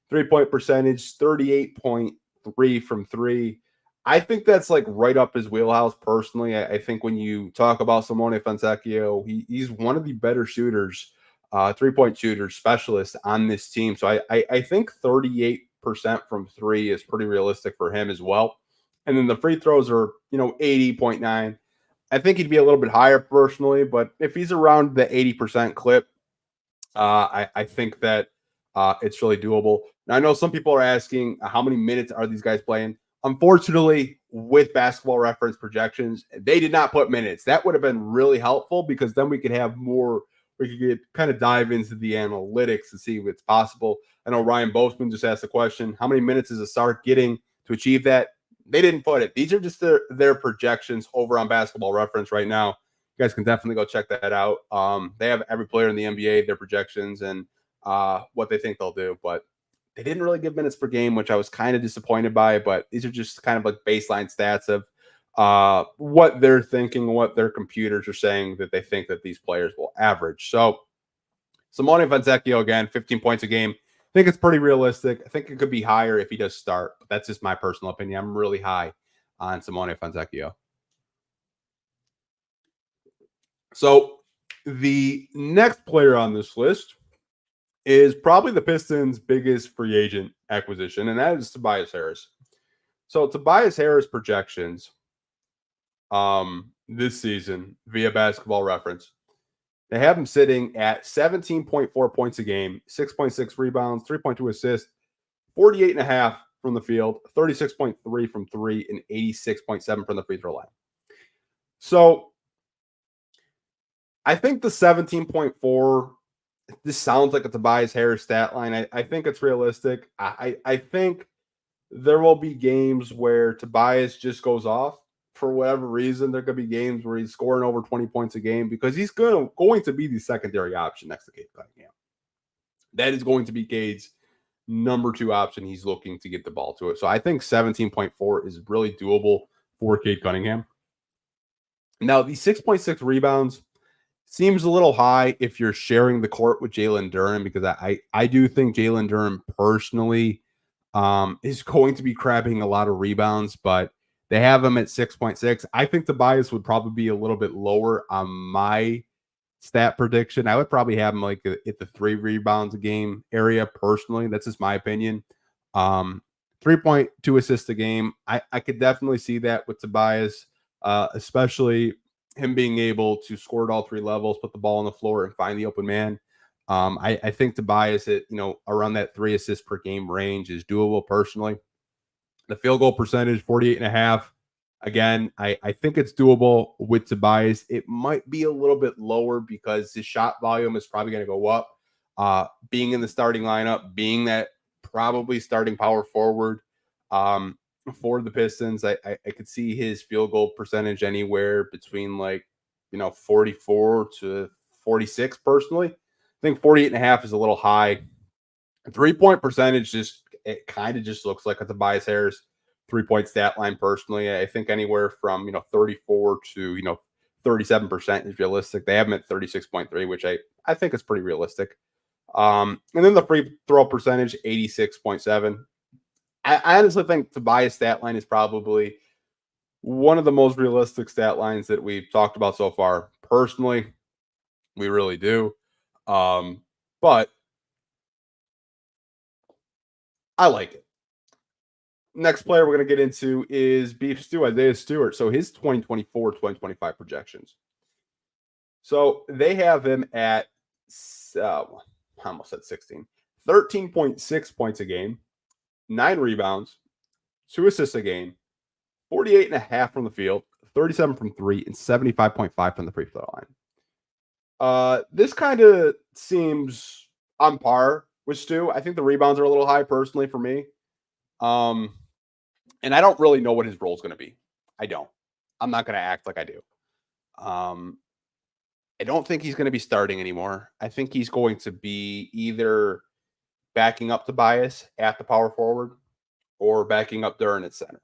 3-point percentage, 38.3 from three. I think that's like right up his wheelhouse personally. I think when you talk about Simone Fontecchio, he's one of the better shooters, 3-point shooters, specialist on this team. So I think 38% from three is pretty realistic for him as well. And then the free throws are, 80.9. I think he'd be a little bit higher personally, but if he's around the 80% clip, I think that it's really doable. Now, I know some people are asking how many minutes are these guys playing? Unfortunately, with Basketball Reference projections, they did not put minutes. That would have been really helpful because then we could have more, we could kind of dive into the analytics and see if it's possible. I know Ryan Bozeman just asked the question, how many minutes is a Sark getting to achieve that? They didn't put it. These are just their projections over on Basketball Reference right now. You guys can definitely go check that out. They have every player in the NBA, their projections, and what they think they'll do. But they didn't really give minutes per game, which I was kind of disappointed by. But these are just kind of like baseline stats of what they're thinking, what their computers are saying that they think that these players will average. So Simone Fontecchio, again, 15 points a game. I think it's pretty realistic. I think it could be higher if he does start. But that's just my personal opinion. I'm really high on Simone Fontecchio. So the next player on this list is probably the Pistons' biggest free agent acquisition, and that is Tobias Harris. So Tobias Harris projections this season via Basketball Reference, they have him sitting at 17.4 points a game, 6.6 rebounds, 3.2 assists, 48.5 from the field, 36.3 from three, and 86.7 from the free throw line. So I think the 17.4, this sounds like a Tobias Harris stat line. I think it's realistic. I think there will be games where Tobias just goes off for whatever reason. There could be games where he's scoring over 20 points a game because he's going to be the secondary option next to Kade Cunningham. That is going to be Cade's number 2 option. He's looking to get the ball to it. So I think 17.4 is really doable for Kade Cunningham. Now, the 6.6 rebounds seems a little high if you're sharing the court with Jaylen Duren, because I do think Jaylen Duren personally is going to be grabbing a lot of rebounds, but they have him at 6.6. I think Tobias would probably be a little bit lower on my stat prediction. I would probably have him like at the 3 rebounds a game area personally. That's just my opinion. 3.2 assists a game. I could definitely see that with Tobias, especially him being able to score at all 3 levels, put the ball on the floor, and find the open man. I think Tobias at around that 3 assists per game range is doable personally. The field goal percentage, 48.5. Again, I think it's doable with Tobias. It might be a little bit lower because his shot volume is probably going to go up. Being in the starting lineup, being that probably starting power forward for the Pistons, I could see his field goal percentage anywhere between 44 to 46 personally. I think 48.5 is a little high. 3-point percentage it kind of just looks like a Tobias Harris 3-point stat line personally. I think anywhere from 34 to 37% is realistic. They have him at 36.3, which I think is pretty realistic. And then the free throw percentage, 86.7. I honestly think Tobias stat line is probably one of the most realistic stat lines that we've talked about so far. Personally, we really do. But I like it. Next player we're going to get into is Beef Stew, Isaiah Stewart. So his 2024-2025 projections. So they have him at, I almost said 16, 13.6 points a game, 9 rebounds, 2 assists a game, 48.5 from the field, 37 from 3, and 75.5 from the free throw line. This kind of seems on par with Stu. I think the rebounds are a little high personally for me. And I don't really know what his role is going to be. I don't. I'm not going to act like I do. I don't think he's going to be starting anymore. I think he's going to be either backing up Tobias at the power forward or backing up Duren at center.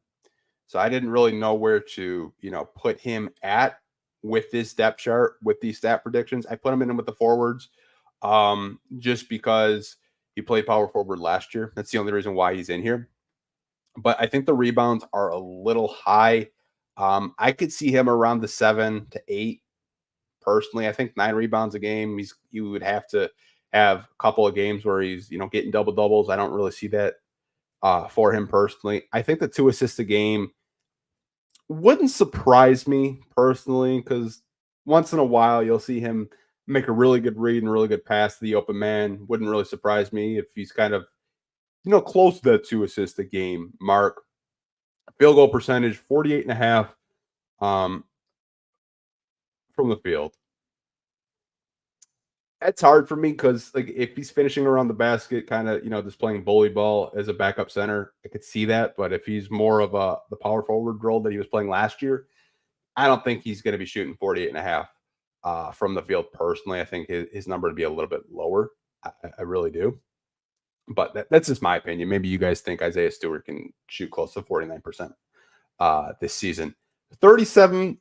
So I didn't really know where to, put him at with this depth chart, with these stat predictions. I put him in with the forwards just because he played power forward last year. That's the only reason why he's in here. But I think the rebounds are a little high. I could see him around the 7 to 8. Personally, I think 9 rebounds a game. You would have to have a couple of games where he's getting double doubles. I don't really see that for him personally. I think the 2 assists a game wouldn't surprise me personally, because once in a while you'll see him make a really good read and a really good pass to the open man. Wouldn't really surprise me if he's kind of close to that 2 assists a game mark. Field goal percentage, 48.5 from the field. It's hard for me because if he's finishing around the basket, kind of just playing bully ball as a backup center, I could see that. But if he's more of the power forward role that he was playing last year, I don't think he's going to be shooting 48.5 from the field personally. I think his number would be a little bit lower. I really do. But that's just my opinion. Maybe you guys think Isaiah Stewart can shoot close to 49% this season. 37%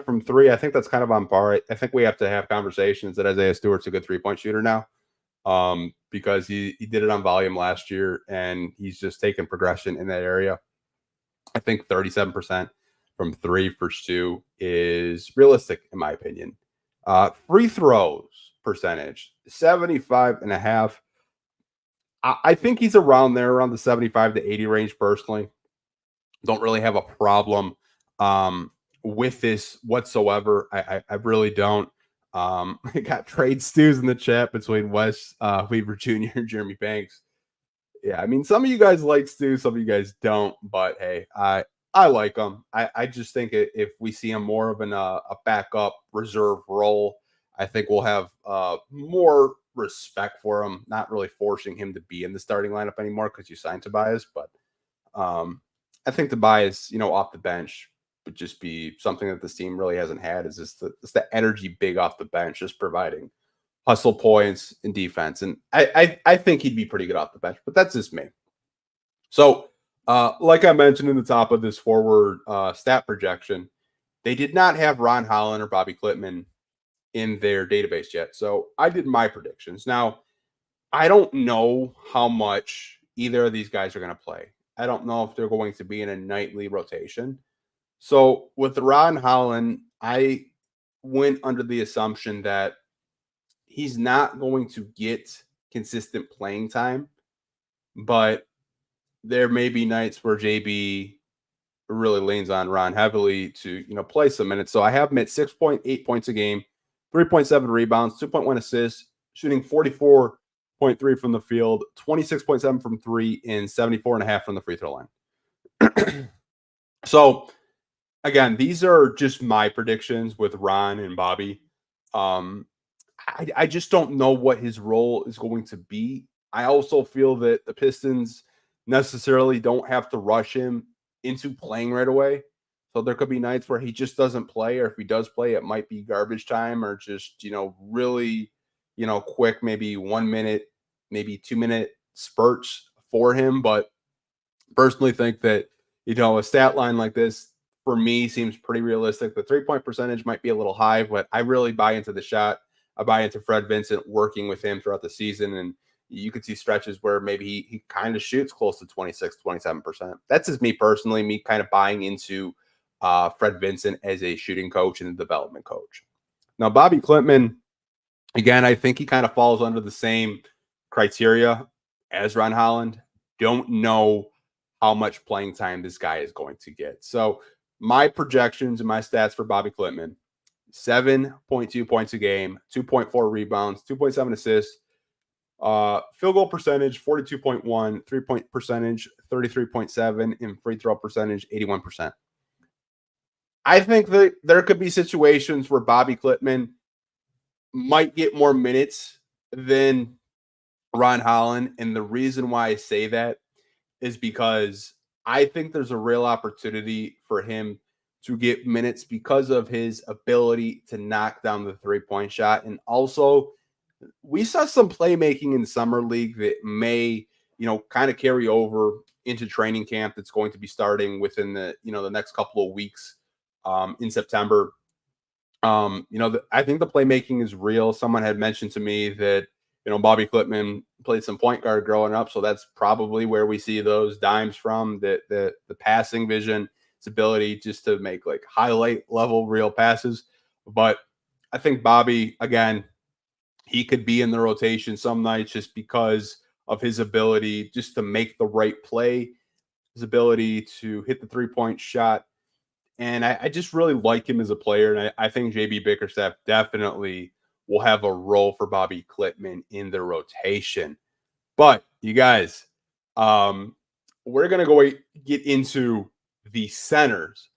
from 3. I think that's kind of on par. I think we have to have conversations that Isaiah Stewart's a good 3-point shooter now because he did it on volume last year, and he's just taken progression in that area. I think 37% from 3 for Stu is realistic, in my opinion. Free throws percentage, 75.5. I think he's around there, around the 75 to 80 range personally. Don't really have a problem with this whatsoever. I really don't. I got trade stews in the chat between Wes Weaver Jr. and Jeremy Banks. Yeah, I mean, some of you guys like Stu, some of you guys don't, but hey, I like him. I just think if we see him more of a backup reserve role, I think we'll have more respect for him, not really forcing him to be in the starting lineup anymore because you signed Tobias. But I think Tobias, off the bench would just be something that this team really hasn't had, is just the energy big off the bench, just providing hustle points and defense. And I think he'd be pretty good off the bench, but that's just me. So like I mentioned in the top of this forward stat projection, they did not have Ron Holland or Bobby Klitman in their database yet. So I did my predictions. Now, I don't know how much either of these guys are going to play. I don't know if they're going to be in a nightly rotation. So with Ron Holland, I went under the assumption that he's not going to get consistent playing time, but there may be nights where JB really leans on Ron heavily to, play some minutes. So I have him at 6.8 points a game, 3.7 rebounds, 2.1 assists, shooting 44.3 from the field, 26.7 from three, and 74.5 from the free throw line. So, again, these are just my predictions with Ron and Bobby. I just don't know what his role is going to be. I also feel that the Pistons necessarily don't have to rush him into playing right away. So there could be nights where he just doesn't play, or if he does play, it might be garbage time or just, really, quick, maybe 1 minute, maybe 2 minute spurts for him. But personally think that, a stat line like this for me seems pretty realistic. The 3-point percentage might be a little high, but I really buy into the shot. I buy into Fred Vincent working with him throughout the season. And you could see stretches where maybe he kind of shoots close to 26, 27%. That's just me personally, me kind of buying into Fred Vincent as a shooting coach and a development coach. Now, Bobby Klintman, again, I think he kind of falls under the same criteria as Ron Holland. Don't know how much playing time this guy is going to get. So my projections and my stats for Bobby Klintman: 7.2 points a game, 2.4 rebounds, 2.7 assists, field goal percentage 42.1, 3-point percentage 33.7, and free throw percentage 81%. I think that there could be situations where Bobby Klintman might get more minutes than Ron Holland. And the reason why I say that is because I think there's a real opportunity for him to get minutes because of his ability to knock down the 3-point shot. And also, we saw some playmaking in summer league that may, kind of carry over into training camp that's going to be starting within the next couple of weeks in September. I think the playmaking is real. Someone had mentioned to me that, Bobby Klintman played some point guard growing up. So that's probably where we see those dimes from, the passing vision, his ability just to make like highlight level real passes. But I think Bobby, again, he could be in the rotation some nights just because of his ability just to make the right play, his ability to hit the 3-point shot. And I just really like him as a player. And I think JB Bickerstaff definitely will have a role for Bobby Klintman in the rotation. But you guys, we're going to go get into the centers.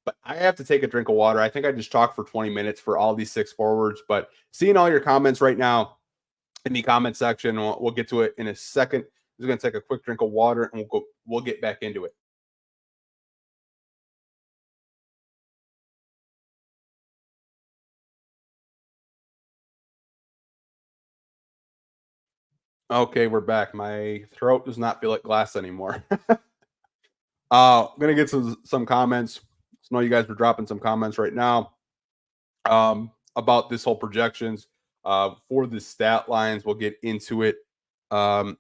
But I have to take a drink of water. I think I just talked for 20 minutes for all these 6 forwards. But seeing all your comments right now in the comment section, we'll get to it in a second. I'm just going to take a quick drink of water and we'll get back into it. Okay, we're back. My throat does not feel like glass anymore. I'm gonna get some comments. So know you guys were dropping some comments right now about this whole projections for the stat lines. We'll get into it. Um,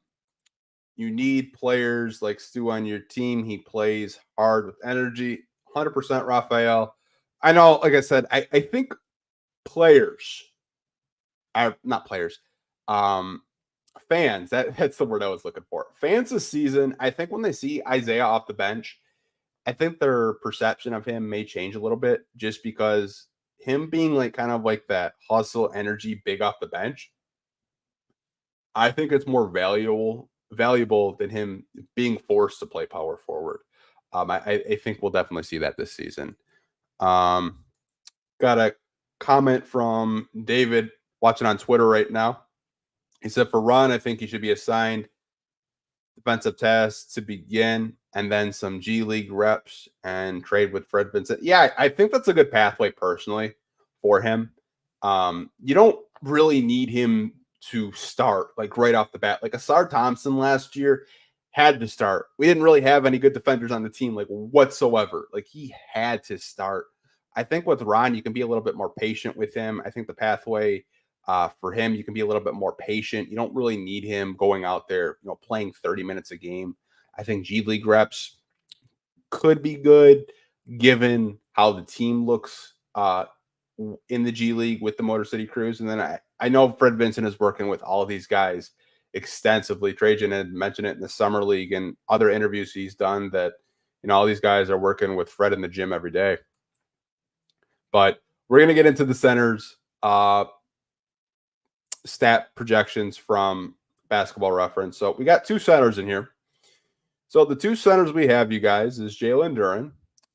you need players like Stu on your team. He plays hard with energy. 100% Raphael. I know, like I said, I think players are not players. Um, Fans, that's the word I was looking for. Fans this season, I think when they see Isaiah off the bench, I think their perception of him may change a little bit just because him being like kind of like that hustle energy big off the bench, I think it's more valuable than him being forced to play power forward. I think we'll definitely see that this season. Um, got a comment from David watching on Twitter right now. He said, for Ron, I think he should be assigned defensive tasks to begin and then some G League reps and trade with Fred Vincent. Yeah, I think that's a good pathway personally for him. You don't really need him to start like right off the bat. Like Asar Thompson last year had to start. We didn't really have any good defenders on the team like whatsoever. Like he had to start. I think with Ron, you can be a little bit more patient with him. I think the pathway for him, you can be a little bit more patient. You don't really need him going out there, playing 30 minutes a game. I think G League reps could be good given how the team looks in the G League with the Motor City Cruise. And then I know Fred Vincent is working with all of these guys extensively. Trajan had mentioned it in the summer league and other interviews he's done that, all these guys are working with Fred in the gym every day. But we're going to get into the centers. stat projections from Basketball Reference. So we got two centers in here. So the two centers we have, you guys, is Jaylen Duren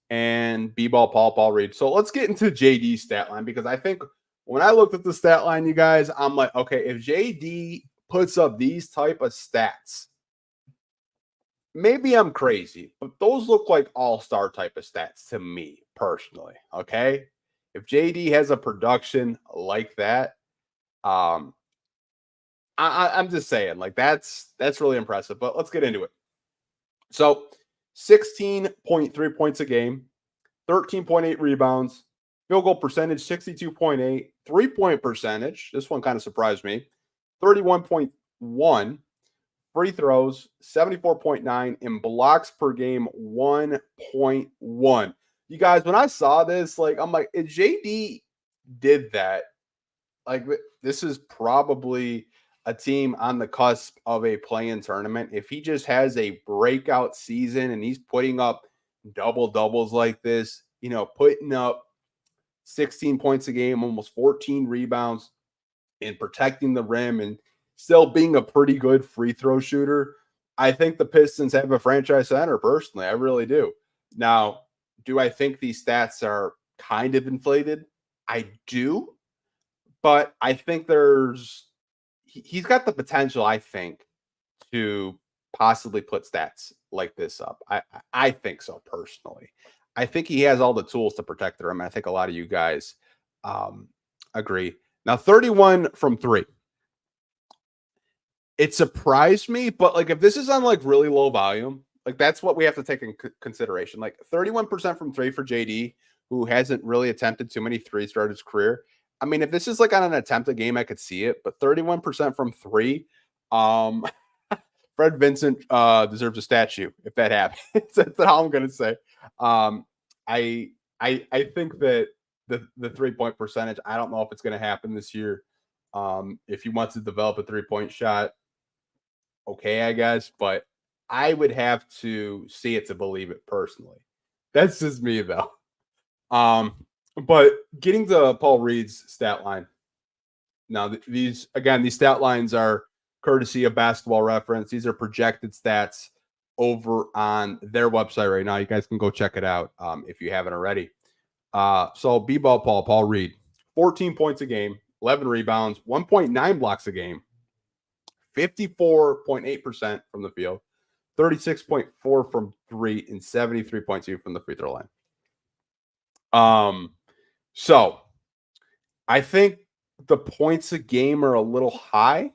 and B-ball Paul Reed. So let's get into JD's stat line, because I think when I looked at the stat line, you guys, I'm like, okay, if JD puts up these type of stats, maybe I'm crazy, but those look like all-star type of stats to me personally. Okay. If JD has a production like that, I'm just saying, like, that's really impressive. But let's get into it. So 16.3 points a game, 13.8 rebounds, field goal percentage 62.8, 3-point percentage. This one kind of surprised me. 31.1, free throws 74.9, and blocks per game 1.1. You guys, when I saw this, like, I'm like, if JD did that, like, this is probably a team on the cusp of a play-in tournament. If he just has a breakout season and he's putting up double doubles like this, putting up 16 points a game, almost 14 rebounds, and protecting the rim, and still being a pretty good free throw shooter, I think the Pistons have a franchise center. Personally, I really do. Now, do I think these stats are kind of inflated? I do, but I think he's got the potential, I think, to possibly put stats like this up. I think so personally. I think he has all the tools to protect the rim. I think a lot of you guys agree. Now, 31 from three. It surprised me, but like, if this is on like really low volume, like, that's what we have to take in consideration. Like 31% from three for JD, who hasn't really attempted too many threes throughout his career. I mean, if this is like on an attempted game, I could see it, but 31% from three, Fred Vincent deserves a statue if that happens. That's all I'm gonna say. I think that the 3-point percentage, I don't know if it's gonna happen this year. If he wants to develop a 3-point shot, okay, I guess, but I would have to see it to believe it personally. That's just me though. But getting to Paul Reed's stat line. Now, these stat lines are courtesy of Basketball Reference. These are projected stats over on their website right now. You guys can go check it out if you haven't already. So B-ball Paul Reed, 14 points a game, 11 rebounds, 1.9 blocks a game, 54.8% from the field, 36.4 from three, and 73.2 from the free throw line. So I think the points a game are a little high.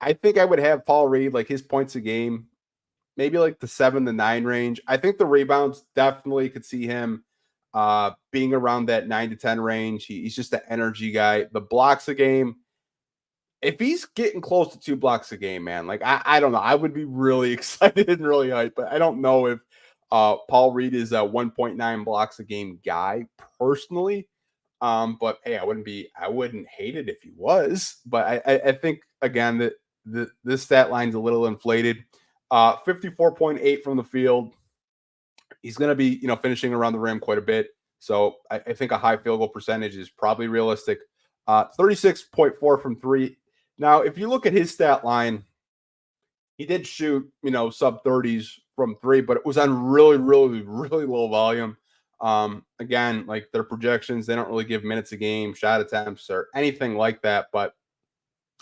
I think I would have Paul Reed, like, his points a game, maybe like the 7 to 9 range. I think the rebounds, definitely could see him being around that 9 to 10 range. He's just an energy guy. The blocks a game, if he's getting close to 2 blocks a game, man, like, I don't know. I would be really excited and really hyped, but I don't know if Paul Reed is a 1.9 blocks a game guy personally. But hey, I wouldn't hate it if he was. But I think, again, that this stat line's a little inflated. 54.8 from the field. He's going to be, finishing around the rim quite a bit. So I think a high field goal percentage is probably realistic. 36.4 from three. Now, if you look at his stat line, he did shoot, sub 30s from three, but it was on really, really, really low volume. Again, like, their projections, they don't really give minutes a game, shot attempts, or anything like that. But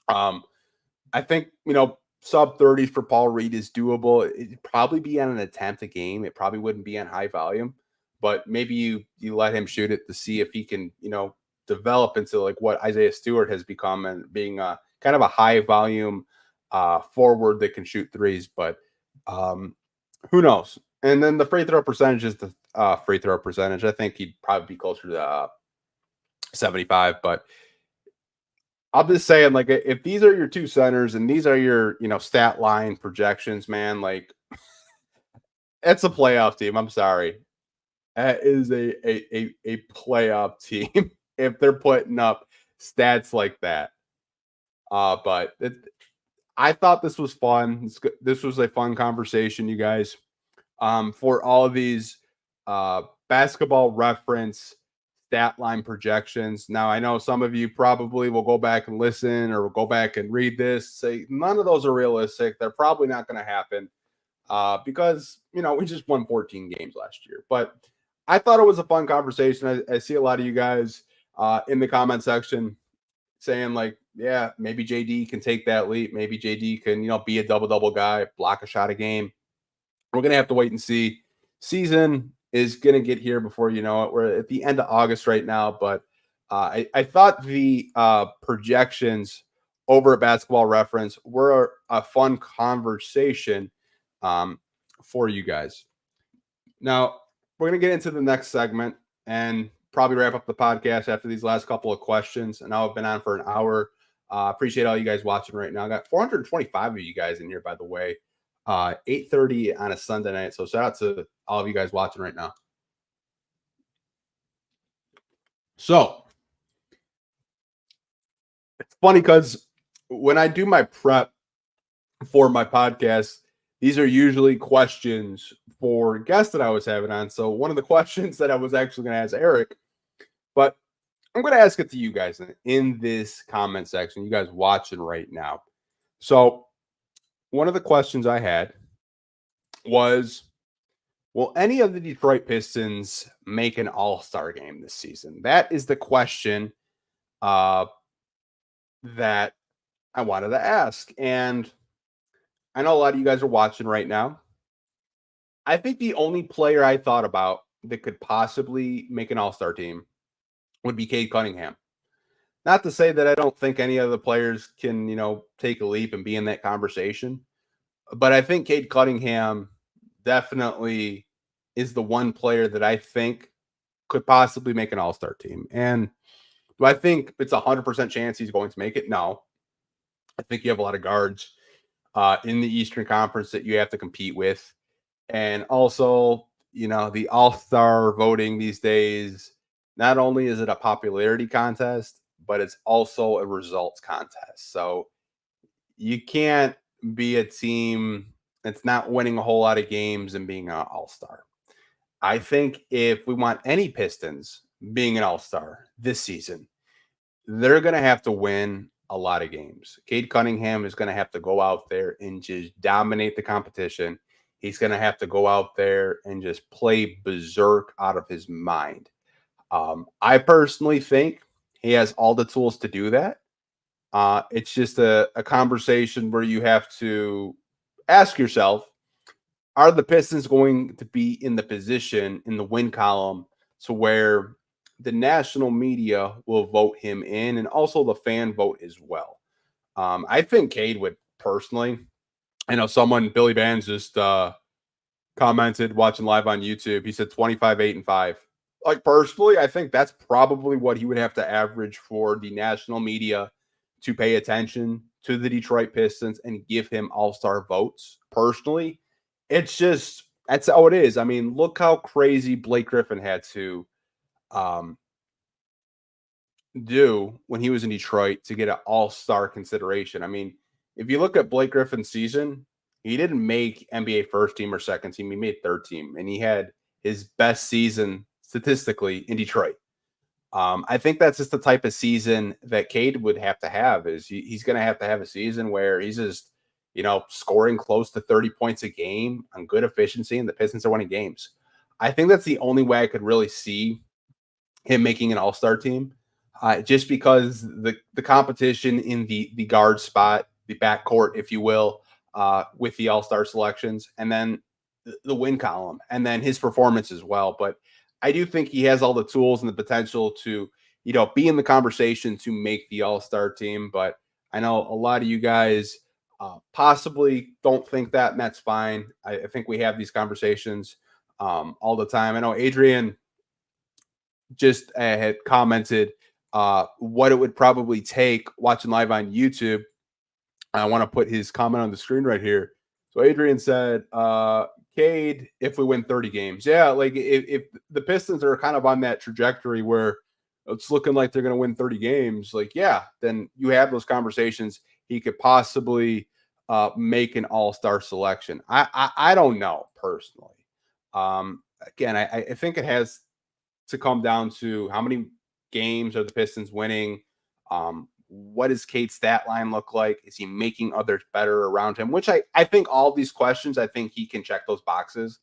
I think, sub 30s for Paul Reed is doable. It'd probably be on an attempt a game. It probably wouldn't be on high volume, but maybe you let him shoot it to see if he can, develop into like what Isaiah Stewart has become, and being a kind of a high volume forward that can shoot threes. But who knows? And then the free throw percentage is the free throw percentage. I think he'd probably be closer to 75, but I'm just saying, like, if these are your two centers and these are your, stat line projections, man, like, it's a playoff team. I'm sorry. That is a playoff team if they're putting up stats like that. But I thought this was fun. This was a fun conversation, you guys. For all of these Basketball Reference stat line projections. Now, I know some of you probably will go back and listen or will go back and read this, say none of those are realistic. They're probably not going to happen because, we just won 14 games last year. But I thought it was a fun conversation. I see a lot of you guys in the comment section saying like, yeah, maybe JD can take that leap. Maybe JD can, be a double-double guy, block a shot a game. We're going to have to wait and see. Season is going to get here before you know it. We're at the end of August right now, but I thought the projections over at Basketball Reference were a fun conversation for you guys. Now, we're going to get into the next segment and probably wrap up the podcast after these last couple of questions. And now I've been on for an hour. Appreciate all you guys watching right now. I got 425 of you guys in here, by the way. 8:30 on a Sunday night. So shout out to all of you guys watching right now. So it's funny because when I do my prep for my podcast, these are usually questions for guests that I was having on. So one of the questions that I was actually going to ask Eric, but I'm going to ask it to you guys in this comment section, you guys watching right now. So one of the questions I had was, will any of the Detroit Pistons make an all-star game this season? That is the question that I wanted to ask. And I know a lot of you guys are watching right now. I think the only player I thought about that could possibly make an all-star team would be Kade Cunningham. Not to say that I don't think any of the players can, take a leap and be in that conversation. But I think Kade Cunningham definitely is the one player that I think could possibly make an all-star team. And do I think it's 100% chance he's going to make it? No. I think you have a lot of guards in the Eastern Conference that you have to compete with. And also, the all-star voting these days, not only is it a popularity contest, but it's also a results contest. So you can't be a team that's not winning a whole lot of games and being an all-star. I think if we want any Pistons being an all-star this season, they're going to have to win a lot of games. Kade Cunningham is going to have to go out there and just dominate the competition. He's going to have to go out there and just play berserk out of his mind. I personally think he has all the tools to do that. It's just a conversation where you have to ask yourself, are the Pistons going to be in the position in the win column to where the national media will vote him in and also the fan vote as well? I think Kade would personally, Billy Bands just commented watching live on YouTube. He said 25, 8, and 5. Like personally, I think that's probably what he would have to average for the national media to pay attention to the Detroit Pistons and give him all-star votes. Personally, it's just, that's how it is. I mean, look how crazy Blake Griffin had to do when he was in Detroit to get an all-star consideration. I mean, if you look at Blake Griffin's season, he didn't make NBA first team or second team. He made third team, and he had his best season statistically in Detroit. I think that's just the type of season that Kade would have to have. Is he's going to have a season where he's just, scoring close to 30 points a game on good efficiency, and the Pistons are winning games. I think that's the only way I could really see him making an all-star team, just because the competition in the guard spot, the backcourt, if you will, with the all-star selections, and then the win column, and then his performance as well. But I do think he has all the tools and the potential to, be in the conversation to make the all-star team. But I know a lot of you guys possibly don't think that, and that's fine. I think we have these conversations all the time. I know Adrian just had commented what it would probably take watching live on YouTube. I want to put his comment on the screen right here. So Adrian said, Kade, if we win 30 games. Yeah, like if the Pistons are kind of on that trajectory where it's looking like they're going to win 30 games, like, yeah, then you have those conversations. He could possibly make an all-star selection. I don't know personally. Again, I think it has to come down to how many games are the Pistons winning? What does Kade's stat line look like? Is he making others better around him? Which I think all these questions, I think he can check those boxes.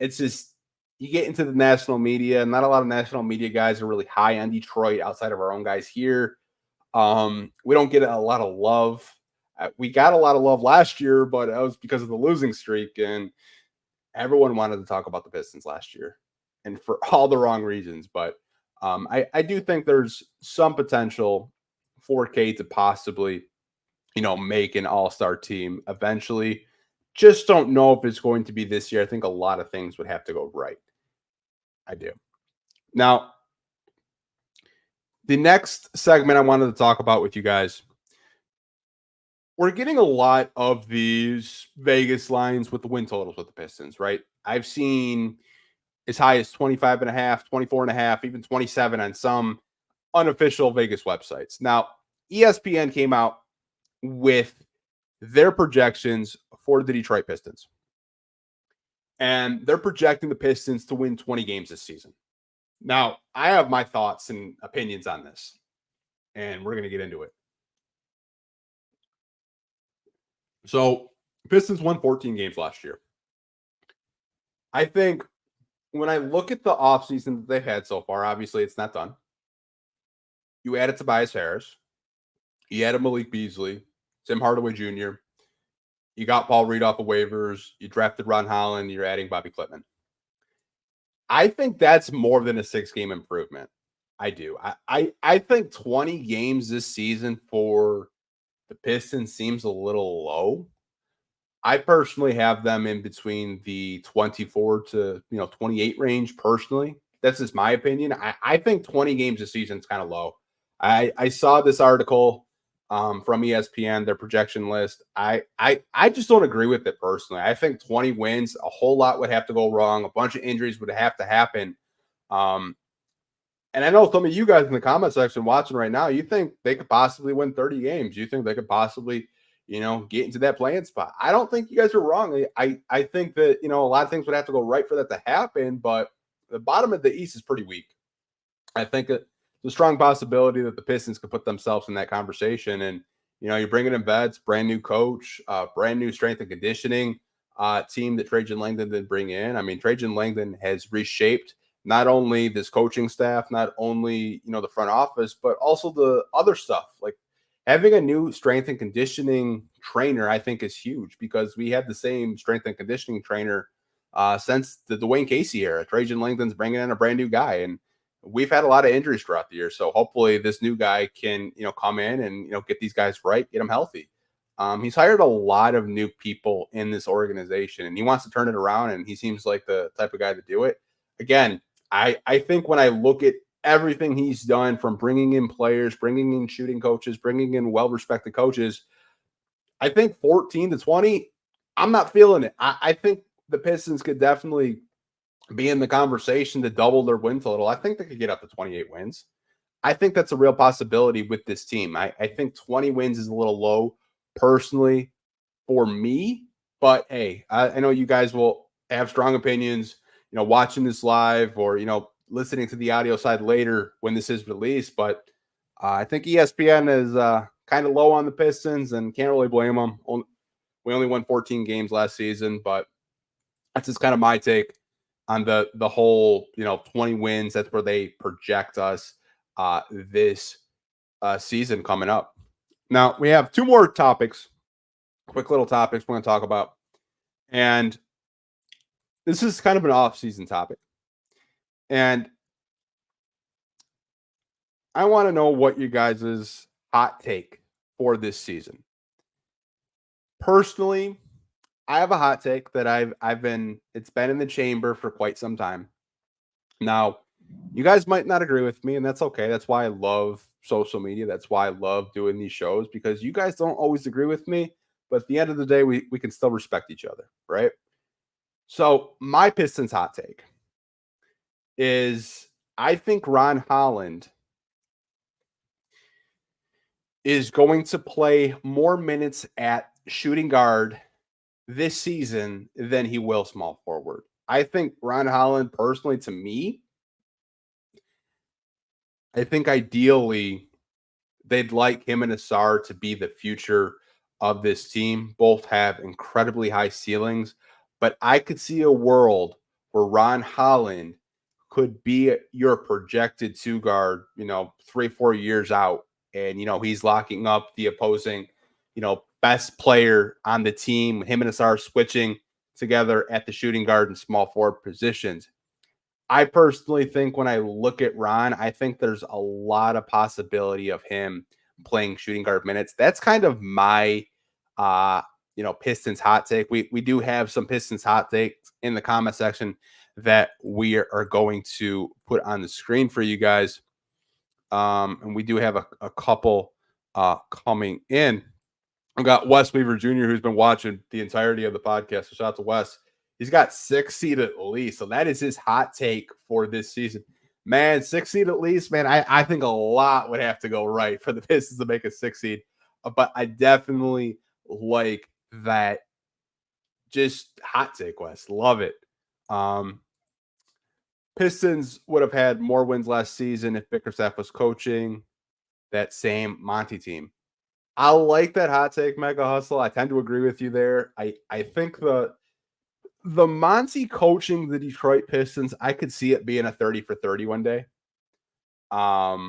It's just you get into the national media. Not a lot of national media guys are really high on Detroit outside of our own guys here. We don't get a lot of love. We got a lot of love last year, but that was because of the losing streak, and everyone wanted to talk about the Pistons last year, and for all the wrong reasons. But I do think there's some potential for Kade to possibly, make an all-star team eventually. Just don't know if it's going to be this year. I think a lot of things would have to go right. I do. Now, the next segment I wanted to talk about with you guys, we're getting a lot of these Vegas lines with the win totals with the Pistons, right? I've seen as high as 25 and a half, 24 and a half, even 27 on some unofficial Vegas websites. Now, ESPN came out with their projections for the Detroit Pistons. And they're projecting the Pistons to win 20 games this season. Now, I have my thoughts and opinions on this, and we're going to get into it. So, Pistons won 14 games last year. I think when I look at the offseason that they've had so far, obviously it's not done. You added Tobias Harris. You added Malik Beasley, Tim Hardaway Jr. You got Paul Reed off of waivers. You drafted Ron Holland. You're adding Bobby Klippman. I think that's more than a 6-game improvement. I do. I think 20 games this season for the Pistons seems a little low. I personally have them in between the 24 to 28 range personally. That's just my opinion. I think 20 games this season is kind of low. I saw this article from ESPN, their projection list. I just don't agree with it personally. I think 20 wins, a whole lot would have to go wrong. A bunch of injuries would have to happen. And I know some of you guys in the comment section watching right now, you think they could possibly win 30 games. You think they could possibly, get into that playing spot. I don't think you guys are wrong. I think that, a lot of things would have to go right for that to happen, but the bottom of the East is pretty weak. I think it's a strong possibility that the Pistons could put themselves in that conversation. And, you're bringing in vets, brand new coach, brand new strength and conditioning team that Trajan Langdon did bring in. I mean, Trajan Langdon has reshaped not only this coaching staff, not only, the front office, but also the other stuff. Like having a new strength and conditioning trainer, I think is huge because we had the same strength and conditioning trainer since the Dwayne Casey era. Trajan Langdon's bringing in a brand new guy, and we've had a lot of injuries throughout the year. So hopefully this new guy can, come in and, get these guys right, get them healthy. He's hired a lot of new people in this organization, and he wants to turn it around, and he seems like the type of guy to do it. Again, I think when I look at everything he's done, from bringing in players, bringing in shooting coaches, bringing in well-respected coaches, I think 14 to 20, I'm not feeling it. I think the Pistons could definitely be in the conversation to double their win total. I think they could get up to 28 wins. I think that's a real possibility with this team. I think 20 wins is a little low personally for me, but hey, I know you guys will have strong opinions, watching this live or, listening to the audio side later when this is released. But I think ESPN is kind of low on the Pistons and can't really blame them. We only won 14 games last season, but that's just kind of my take on the whole, 20 wins. That's where they project us this season coming up. Now, we have two more topics, quick little topics we're going to talk about. And this is kind of an off-season topic. And I want to know what you guys' hot take for this season. Personally, I have a hot take that it's been in the chamber for quite some time. Now, you guys might not agree with me, and that's okay. That's why I love social media. That's why I love doing these shows, because you guys don't always agree with me, but at the end of the day, we can still respect each other, right? So my Pistons hot take is I think Ron Holland is going to play more minutes at shooting guard this season than he will small forward. I think Ron Holland, personally, to me, I think ideally they'd like him and Asar to be the future of this team. Both have incredibly high ceilings, but I could see a world where Ron Holland could be your projected two guard, 3-4 years out. And, he's locking up the opposing, best player on the team. Him and Asar switching together at the shooting guard and small forward positions. I personally think when I look at Ron, I think there's a lot of possibility of him playing shooting guard minutes. That's kind of my Pistons hot take. We do have some Pistons hot takes in the comment section that we are going to put on the screen for you guys. And we do have a couple coming in. I've got Wes Weaver Jr., who's been watching the entirety of the podcast. So shout out to Wes. He's got 6 seed at least. So that is his hot take for this season. Man, 6 seed at least, man. I think a lot would have to go right for the Pistons to make a 6 seed. But I definitely like that. Just hot take, Wes. Love it. Pistons would have had more wins last season if Bickerstaff was coaching that same Monty team. I like that hot take, Mega Hustle. I tend to agree with you there. I think the Monty coaching the Detroit Pistons, I could see it being a 30 for 30 one day. I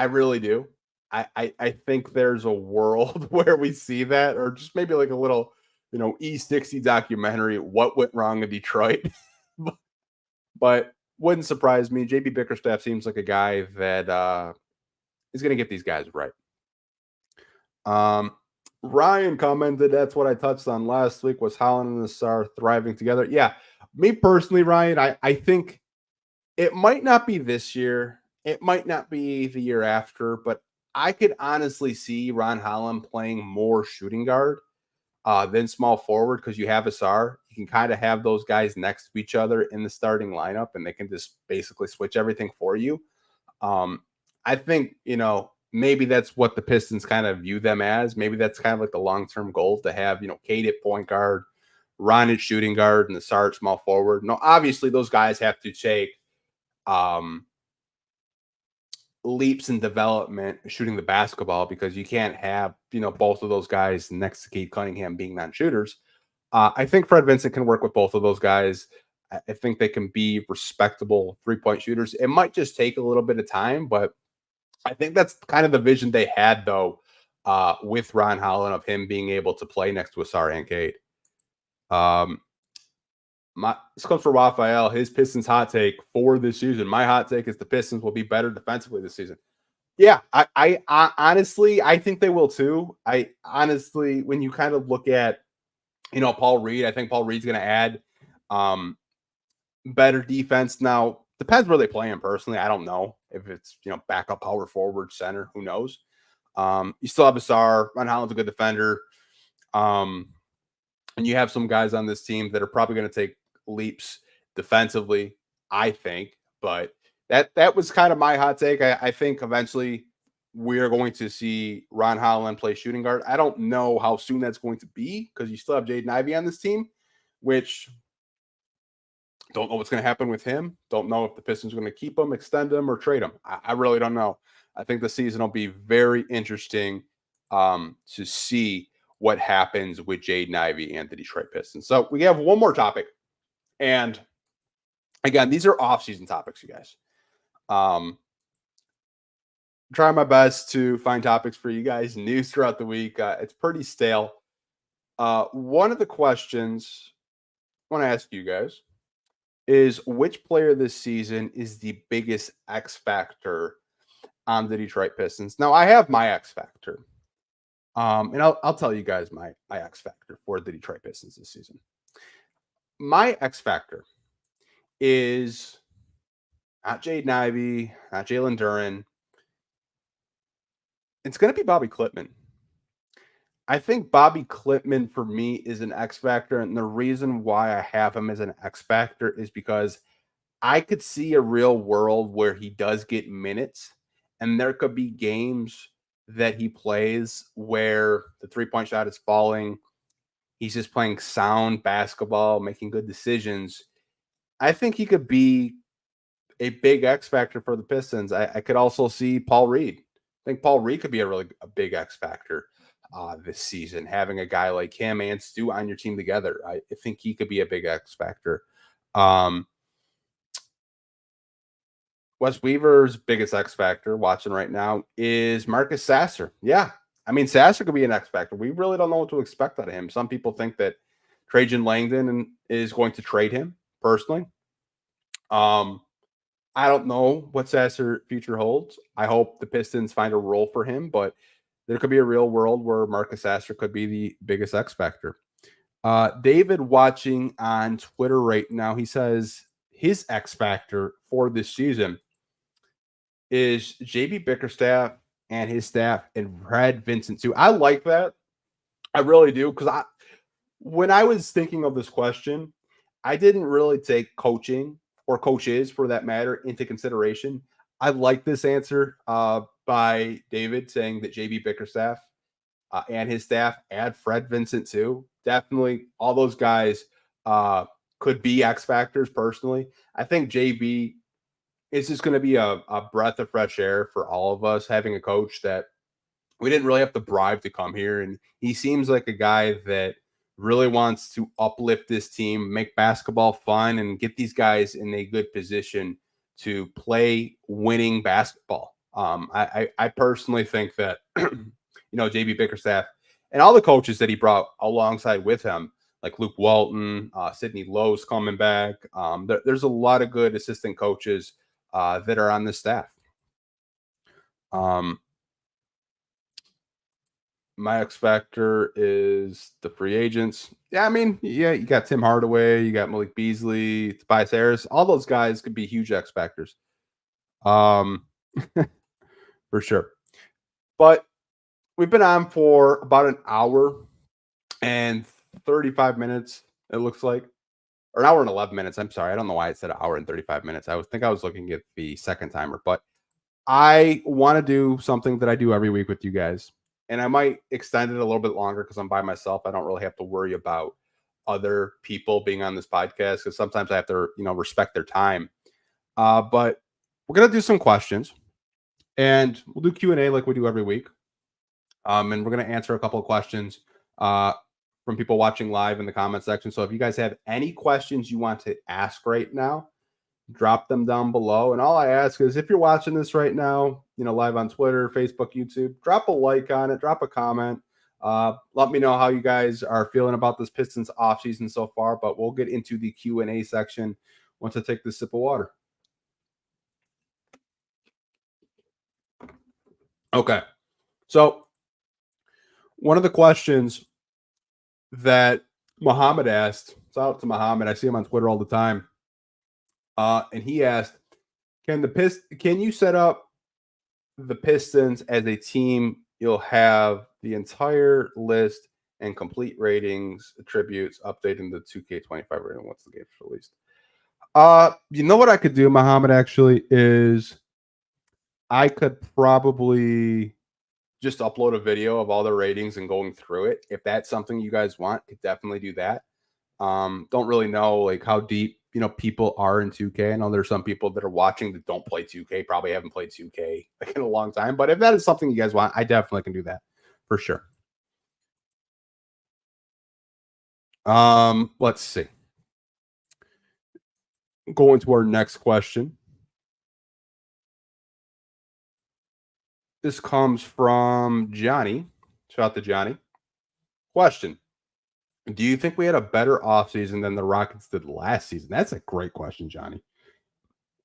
really do. I think there's a world where we see that, or just maybe like a little, E60 documentary, what went wrong in Detroit. But wouldn't surprise me. JB Bickerstaff seems like a guy that is going to get these guys right. Ryan commented, that's what I touched on last week, was Holland and the Star thriving together. Yeah, me personally, Ryan, I think it might not be this year. It might not be the year after, but I could honestly see Ron Holland playing more shooting guard than small forward because you have Asar. You can kind of have those guys next to each other in the starting lineup, and they can just basically switch everything for you. I think, maybe that's what the Pistons kind of view them as. Maybe that's kind of like the long-term goal to have, Kade at point guard, Ron at shooting guard, and the Asar at small forward. No, obviously those guys have to take leaps in development shooting the basketball because you can't have, both of those guys next to Kade Cunningham being non-shooters. I think Fred Vincent can work with both of those guys. I think they can be respectable three-point shooters. It might just take a little bit of time, but I think that's kind of the vision they had, though, with Ron Holland, of him being able to play next to Asar and Kade. This comes from Raphael. His Pistons hot take for this season. My hot take is the Pistons will be better defensively this season. Yeah, I honestly, I think they will too. I honestly, when you kind of look at, Paul Reed, I think Paul Reed's going to add better defense. Now, depends where they play him personally. I don't know if it's, backup power forward, center, who knows. You still have Asar. Ron Holland's a good defender. And you have some guys on this team that are probably going to take leaps defensively, I think. But that was kind of my hot take. I think eventually we are going to see Ron Holland play shooting guard. I don't know how soon that's going to be because you still have Jaden Ivey on this team, which don't know what's going to happen with him. Don't know if the Pistons are going to keep him, extend him, or trade him. I really don't know. I think the season will be very interesting to see what happens with Jaden Ivey and the Detroit Pistons. So we have one more topic. And again, these are off-season topics, you guys. Try my best to find topics for you guys, news throughout the week. It's pretty stale. One of the questions I want to ask you guys is, which player this season is the biggest X factor on the Detroit Pistons? Now, I have my X factor. And I'll tell you guys my X factor for the Detroit Pistons this season. My X factor is not Jaden Ivey, not Jaylen Duren. It's going to be Bobby Klippman. I think Bobby Klippman for me is an X factor. And the reason why I have him as an X factor is because I could see a real world where he does get minutes, and there could be games that he plays where the three-point shot is falling. He's just playing sound basketball, making good decisions. I think he could be a big X factor for the Pistons. I could also see Paul Reed. I think Paul Reed could be a big X factor this season. Having a guy like him and Stu on your team together, I think he could be a big X factor. Wes Weaver's biggest X factor watching right now is Marcus Sasser. Yeah. I mean, Sasser could be an X factor. We really don't know what to expect out of him. Some people think that Trajan Langdon is going to trade him personally. I don't know what Sasser future holds. I hope the Pistons find a role for him, but there could be a real world where Marcus Sasser could be the biggest X factor. David watching on Twitter right now, he says his X factor for this season is JB Bickerstaff and his staff and Brad Vincent too. I like that. I really do, because when I was thinking of this question, I didn't really take coaching or coaches for that matter into consideration. I like this answer by David saying that JB Bickerstaff and his staff, add Fred Vincent too. Definitely all those guys could be X factors personally. I think JB is just going to be a breath of fresh air for all of us, having a coach that we didn't really have to bribe to come here. And he seems like a guy that really wants to uplift this team, make basketball fun, and get these guys in a good position to play winning basketball. I personally think that, JB Bickerstaff and all the coaches that he brought alongside with him, like Luke Walton, Sidney Lowe's coming back. There's a lot of good assistant coaches that are on the staff. My X factor is the free agents. Yeah, I mean, you got Tim Hardaway, you got Malik Beasley, Tobias Harris. All those guys could be huge X factors. For sure. But we've been on for about an hour and 35 minutes, it looks like. Or an hour and 11 minutes. I'm sorry. I don't know why it said an hour and 35 minutes. I was looking at the second timer, but I want to do something that I do every week with you guys. And I might extend it a little bit longer because I'm by myself. I don't really have to worry about other people being on this podcast, because sometimes I have to, respect their time. But we're going to do some questions, and we'll do Q&A like we do every week. And we're going to answer a couple of questions from people watching live in the comment section. So if you guys have any questions you want to ask right now, drop them down below. And all I ask is, if you're watching this right now, live on Twitter, Facebook, YouTube, drop a like on it, drop a comment. Let me know how you guys are feeling about this Pistons offseason so far, but we'll get into the Q&A section once I take this sip of water. Okay. So one of the questions that Muhammad asked, shout out to Muhammad, I see him on Twitter all the time. And he asked, can you set up the Pistons as a team? You'll have the entire list and complete ratings, attributes, updating the 2K25 rating once the game's released. You know what I could do, Muhammad, actually, is I could probably just upload a video of all the ratings and going through it. If that's something you guys want, could definitely do that. Don't really know like how deep people are in 2K. I know there's some people that are watching that don't play 2K, probably haven't played 2K in a long time. But if that is something you guys want, I definitely can do that for sure. Let's see. Going to our next question. This comes from Johnny. Shout out to Johnny. Question: do you think we had a better offseason than the Rockets did last season? That's a great question, Johnny.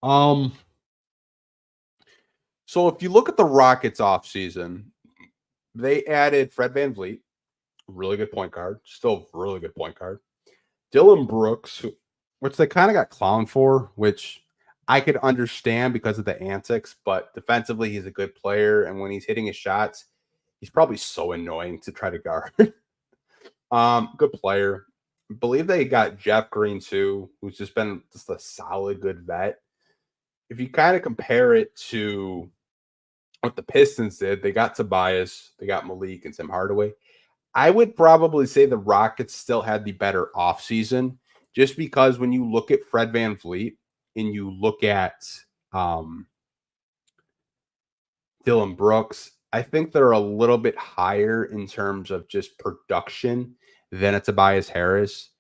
So if you look at the Rockets offseason, they added Fred VanVleet, really good point guard, still really good point guard. Dylan Brooks, which they kind of got clowned for, which I could understand because of the antics, but defensively, he's a good player. And when he's hitting his shots, he's probably so annoying to try to guard. Good player. I believe they got Jeff Green too, who's just been just a solid, good vet. If you kind of compare it to what the Pistons did, they got Tobias, they got Malik and Tim Hardaway. I would probably say the Rockets still had the better offseason, just because when you look at Fred VanVleet, and you look at um, Dylan Brooks, I think they're a little bit higher in terms of just production than a Tobias Harris,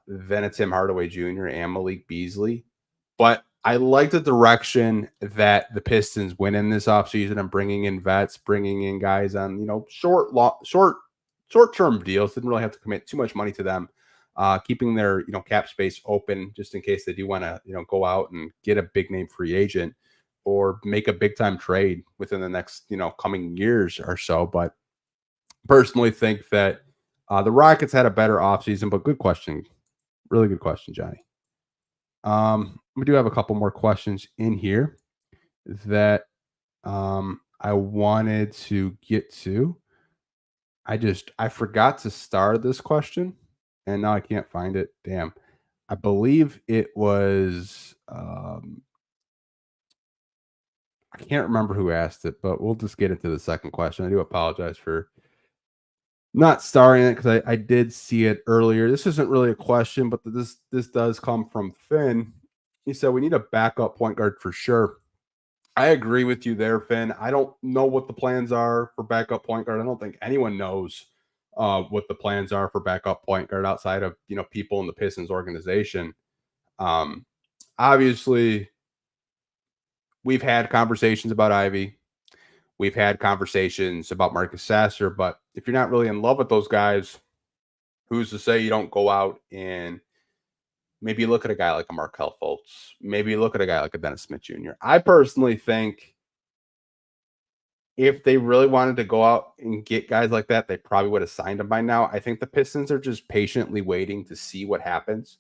than a Tim Hardaway Jr. and Malik Beasley. But I like the direction that the Pistons went in this offseason and bringing in vets, bringing in guys on, short-term deals. Didn't really have to commit too much money to them. Keeping their, cap space open just in case they do want to, go out and get a big name free agent or make a big time trade within the next, coming years or so. But personally think that the Rockets had a better offseason, but good question. Really good question, Johnny. We do have a couple more questions in here that I wanted to get to. I forgot to star this question and now I can't find it. Damn. I believe it was I can't remember who asked it, but we'll just get into the second question. I do apologize for not starring it because I did see it earlier. This isn't really a question, but this does come from Finn. He said we need a backup point guard for sure. I agree with you there, Finn. I don't know what the plans are for backup point guard. I don't think anyone knows what the plans are for backup point guard outside of people in the Pistons organization. Obviously, we've had conversations about Ivy. We've had conversations about Marcus Sasser, but if you're not really in love with those guys, who's to say you don't go out and maybe look at a guy like a Markelle Fultz, maybe look at a guy like a Dennis Smith Jr. I personally think if they really wanted to go out and get guys like that, they probably would have signed them by now. I think the Pistons are just patiently waiting to see what happens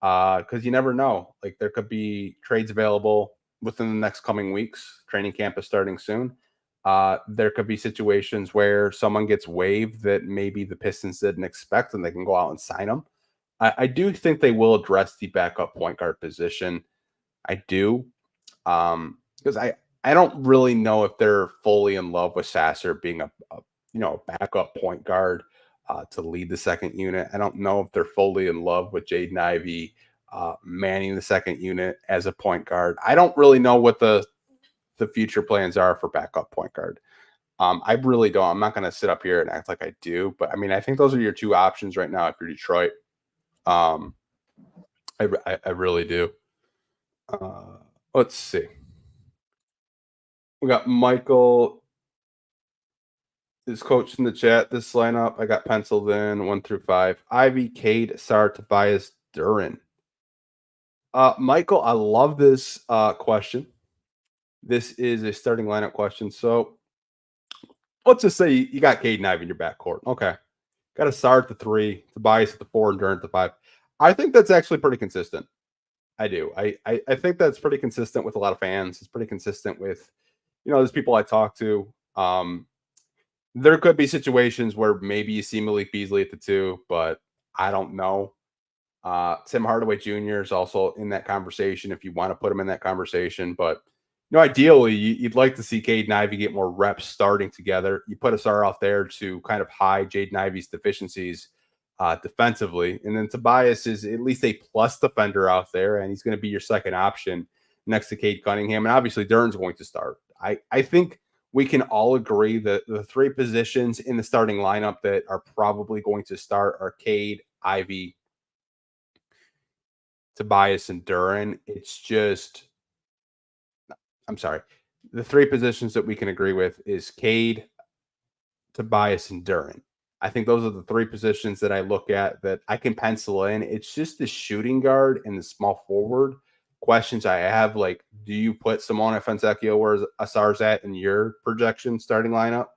because you never know. Like there could be trades available within the next coming weeks. Training camp is starting soon. There could be situations where someone gets waived that maybe the Pistons didn't expect and they can go out and sign them. I do think they will address the backup point guard position. I do. Because I don't really know if they're fully in love with Sasser being a backup point guard to lead the second unit. I don't know if they're fully in love with Jaden Ivey manning the second unit as a point guard. I don't really know what the future plans are for backup point guard. I really don't. I'm not going to sit up here and act like I do, but I mean, I think those are your two options right now if you're Detroit. I really do. Let's see. We got Michael is coach in the chat. This lineup I got penciled in 1 through 5. Ivy, Cade, Sar, Tobias, Duren. Michael, I love this question. This is a starting lineup question. So let's just say you got Cade and Ivy in your backcourt. Okay. Got a Sar at the 3, Tobias at the 4, and Duren at the 5. I think that's actually pretty consistent. I do. I think that's pretty consistent with a lot of fans. It's pretty consistent with, there's people I talk to. There could be situations where maybe you see Malik Beasley at the 2, but I don't know. Tim Hardaway Jr. is also in that conversation if you want to put him in that conversation. But, ideally, you'd like to see Cade and Ivy get more reps starting together. You put Asar out there to kind of hide Jaden Ivey's deficiencies defensively. And then Tobias is at least a plus defender out there, and he's going to be your second option next to Kade Cunningham. And obviously, Duren's going to start. I think we can all agree that the 3 positions in the starting lineup that are probably going to start are Cade, Ivy, Tobias, and Duren. It's just, I'm sorry. The 3 positions that we can agree with is Cade, Tobias, and Duren. I think those are the 3 positions that I look at that I can pencil in. It's just the shooting guard and the small forward questions I have. Like, do you put Simone Fontecchio where Asar's at in your projection starting lineup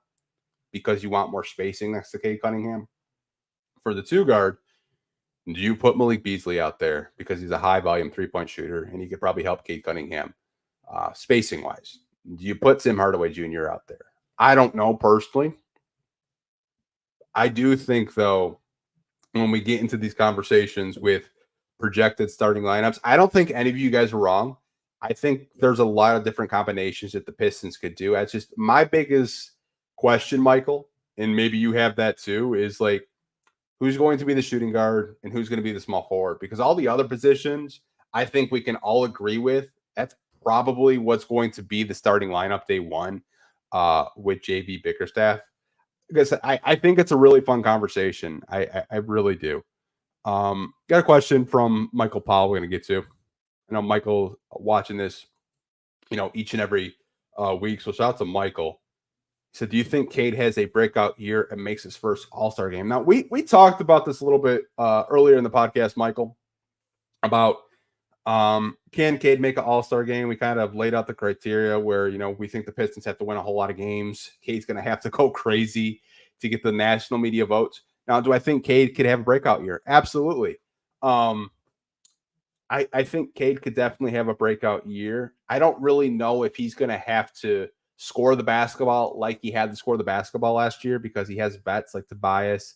because you want more spacing next to Kade Cunningham? For the 2 guard, do you put Malik Beasley out there because he's a high volume 3-point shooter and he could probably help Kade Cunningham spacing wise? Do you put Tim Hardaway Jr. out there? I don't know personally. I do think, though, when we get into these conversations with projected starting lineups, I don't think any of you guys are wrong. I think there's a lot of different combinations that the Pistons could do. That's just my biggest question, Michael, and maybe you have that too, is like, who's going to be the shooting guard and who's going to be the small forward? Because all the other positions, I think we can all agree with. That's probably what's going to be the starting lineup day one with JV Bickerstaff. Because I think it's a really fun conversation. I really do. Got a question from Michael Powell we're going to get to. I know Michael watching this, each and every week. So shout out to Michael. He said, do you think Kade has a breakout year and makes his first All-Star game? Now, we talked about this a little bit earlier in the podcast, Michael, about can Kade make an All-Star game? We kind of laid out the criteria where, we think the Pistons have to win a whole lot of games. Cade's going to have to go crazy to get the national media votes. Now, do I think Kade could have a breakout year? Absolutely. I think Kade could definitely have a breakout year. I don't really know if he's going to have to score the basketball like he had to score the basketball last year because he has vets like Tobias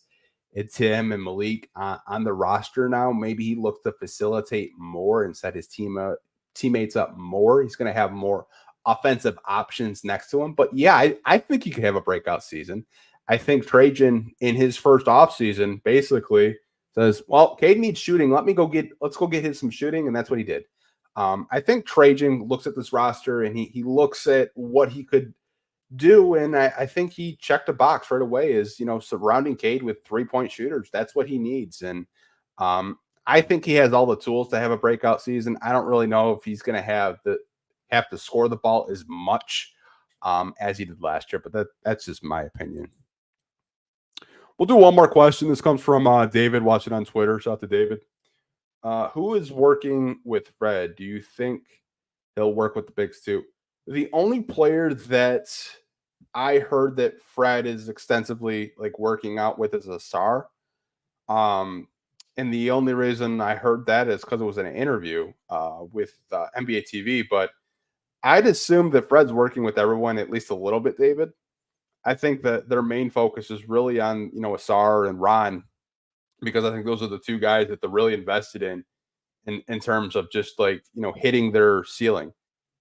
and Tim and Malik on the roster now. Maybe he looks to facilitate more and set his teammates up more. He's going to have more offensive options next to him. But yeah, I think he could have a breakout season. I think Trajan in his first offseason basically says, well, Kade needs shooting. Let's go get him some shooting. And that's what he did. I think Trajan looks at this roster and he looks at what he could do. And I think he checked a box right away is, surrounding Kade with 3-point shooters. That's what he needs. And I think he has all the tools to have a breakout season. I don't really know if he's going to have to score the ball as much as he did last year, but that's just my opinion. We'll do one more question. This comes from David watching on Twitter. Shout out to David. Who is working with Fred? Do you think he'll work with the bigs too? The only player that I heard that Fred is extensively working out with is Asar. And the only reason I heard that is because it was an interview with NBA TV. But I'd assume that Fred's working with everyone at least a little bit, David. I think that their main focus is really on, Asar and Ron, because I think those are the two guys that they're really invested in terms of just hitting their ceiling.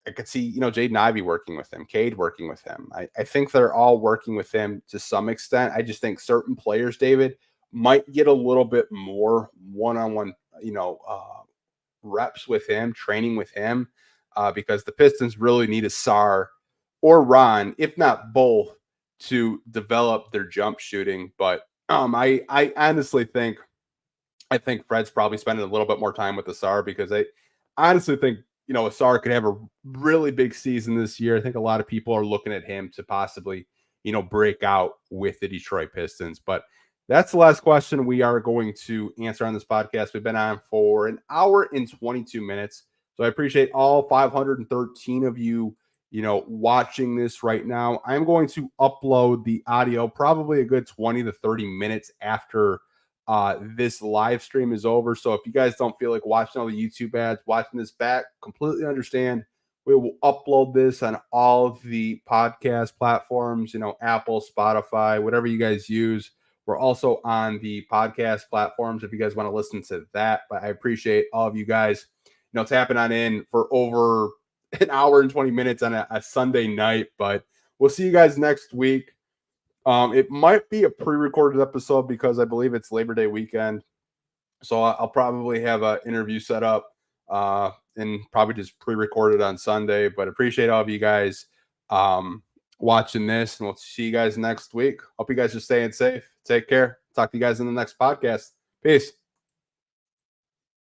I could see, Jaden Ivey working with him, Kade working with him. I think they're all working with him to some extent. I just think certain players, David, might get a little bit more one-on-one, reps with him, training with him, because the Pistons really need Asar or Ron, if not both, to develop their jump shooting. But I honestly think Fred's probably spending a little bit more time with Asar because I honestly think, Asar could have a really big season this year. I think a lot of people are looking at him to possibly, break out with the Detroit Pistons. But that's the last question we are going to answer on this podcast. We've been on for an hour and 22 minutes. So I appreciate all 513 of you, watching this right now. I'm going to upload the audio probably a good 20 to 30 minutes after this live stream is over. So if you guys don't feel like watching all the YouTube ads, watching this back, completely understand. We will upload this on all of the podcast platforms, Apple, Spotify, whatever you guys use. We're also on the podcast platforms if you guys want to listen to that. But I appreciate all of you guys, tapping on in for over an hour and 20 minutes on a Sunday night. But we'll see you guys next week. It might be a pre-recorded episode because I believe it's Labor Day weekend. So I'll probably have an interview set up and probably just pre-recorded on Sunday. But appreciate all of you guys watching this, and we'll see you guys next week. Hope you guys are staying safe. Take care. Talk to you guys in the next podcast. Peace.